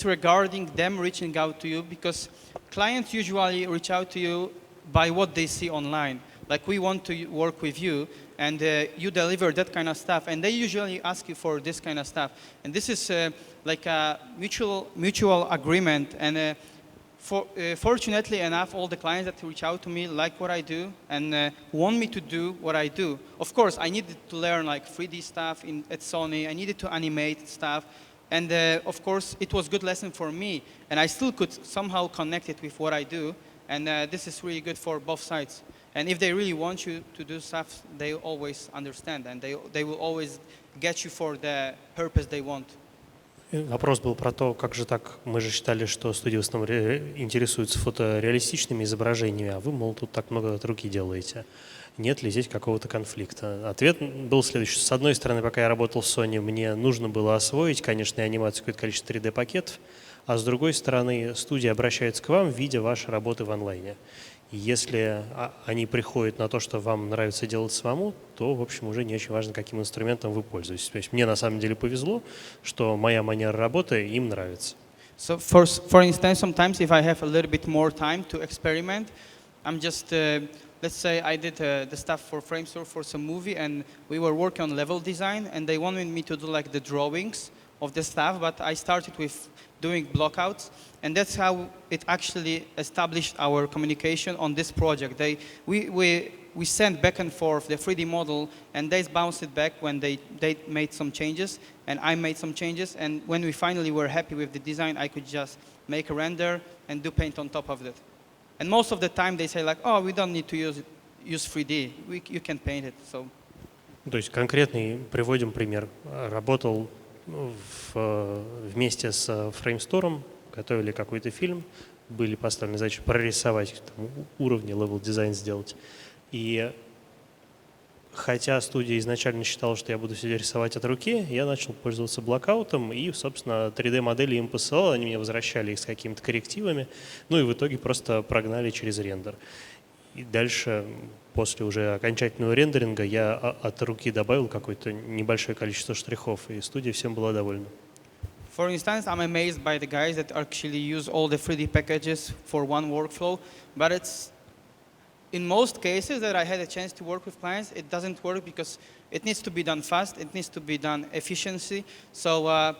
regarding them reaching out to you, because clients usually reach out to you by what they see online. Like, we want to work with you, and you deliver that kind of stuff, and they usually ask you for this kind of stuff. And this is like a mutual agreement. And fortunately enough, all the clients that reach out to me like what I do and want me to do what I do. Of course, I needed to learn like 3D stuff at Sony. I needed to animate stuff. And of course, it was a good lesson for me. And I still could somehow connect it with what I do. And this is really good for both sides. And if they really want you to do stuff, they always understand. And they will always get you for the purpose they want. Вопрос был про то, как же так, мы же считали, что студии в основном интересуются фотореалистичными изображениями, а вы, мол, тут так много от руки делаете. Нет ли здесь какого-то конфликта? Ответ был следующий. С одной стороны, пока я работал в Sony, мне нужно было освоить, конечно, и анимацию, какое-то количество 3D-пакетов, а с другой стороны, студия обращается к вам, видя ваши работы в онлайне. И если они приходят на то, что вам нравится делать самому, то, в общем, уже не очень важно, каким инструментом вы пользуетесь. То есть мне на самом деле повезло, что моя манера работы им нравится. So for instance, sometimes if I have a little bit more time to experiment, I'm just, let's say I did the stuff for Framestore for some movie, and we were working on level design, and they wanted me to do like the drawings of the stuff, but I started with doing blockouts, and that's how it actually established our communication on this project. We sent back and forth the 3D model, and they bounced it back when they made some changes, and I made some changes, and when we finally were happy with the design, I could just make a render and do paint on top of it. And most of the time they say like, oh, we don't need to use 3D, you can paint it. So. То есть конкретный, приводим пример. Работал вместе с Framestore, готовили какой-то фильм, были поставлены задачи прорисовать там, уровни, level дизайн сделать. И хотя студия изначально считала, что я буду все рисовать от руки, я начал пользоваться блокаутом и, собственно, 3D-модели им посылал, они мне возвращали их с какими-то коррективами, ну и в итоге просто прогнали через рендер. И дальше, после уже окончательного рендеринга, я от руки добавил какое-то небольшое количество штрихов, и студия всем была довольна. For instance, I'm amazed by the guys that actually use all the 3D packages for one workflow, but it's in most cases that I had a chance to work with clients, it doesn't work because it needs to be done fast, it needs to be done efficiency. So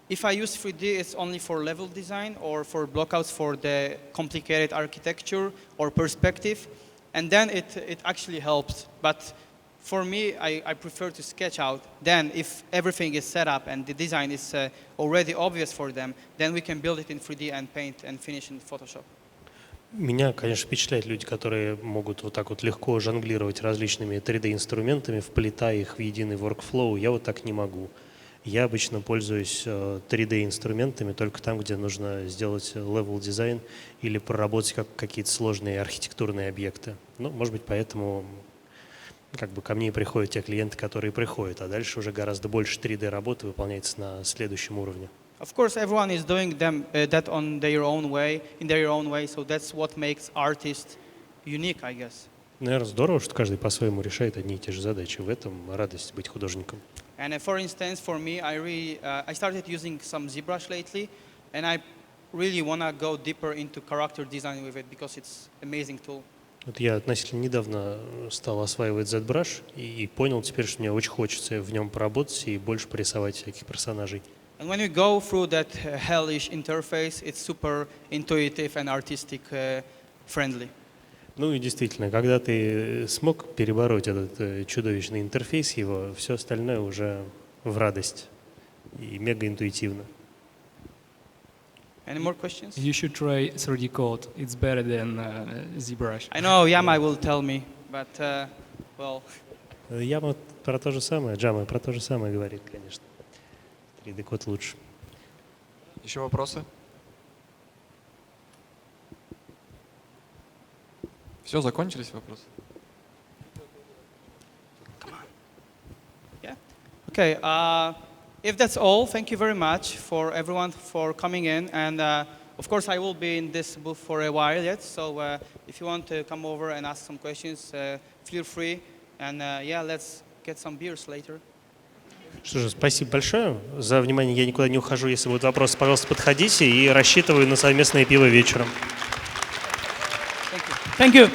if I use 3D, it's only for level design or for blockouts for the complicated architecture or perspective, and then it actually helps. But for me, I prefer to sketch out. Then if everything is set up and the design is already obvious for them, then we can build it in 3D and paint and finish in Photoshop. Меня, конечно, впечатляют люди, которые могут вот так вот легко жонглировать различными 3D-инструментами, вплетая их в единый workflow. Я вот так не могу. Я обычно пользуюсь 3D-инструментами только там, где нужно сделать level дизайн или проработать какие-то сложные архитектурные объекты. Ну, может быть, поэтому как бы ко мне приходят те клиенты, которые приходят, а дальше уже гораздо больше 3D-работы выполняется на следующем уровне. Of course, everyone is doing that on their own way, in their own way, so that's what makes artists unique, I guess. Наверное, здорово, что каждый по-своему решает одни и те же задачи. В этом радость быть художником. And for instance, for me, I started using some ZBrush lately, and I really want to go deeper into character design with it because it's an amazing tool. Вот я относительно недавно стал осваивать ZBrush и понял теперь, что мне очень хочется в нем поработать и больше порисовать всяких персонажей. And when you go through that hellish interface, it's super intuitive and artistic friendly. Ну и действительно, когда ты смог перебороть этот чудовищный интерфейс его, все остальное уже в радость и мега интуитивно. Any more questions? You should try 3D code. It's better than ZBrush. I know Yama will tell me, but well. Яма про то же самое, Джама про то же самое говорит, конечно. 3D-код лучше. Еще вопросы? Все, закончились вопросы? Yeah. Okay. If that's all, thank you very much for everyone for coming in. And of course, I will be in this booth for a while yet. So if you want to come over and ask some questions, feel free. And yeah, let's get some beers later. Что же, спасибо большое за внимание. Я никуда не ухожу. Если будут вопросы, пожалуйста, подходите. И рассчитываю на совместное пиво вечером. Thank you.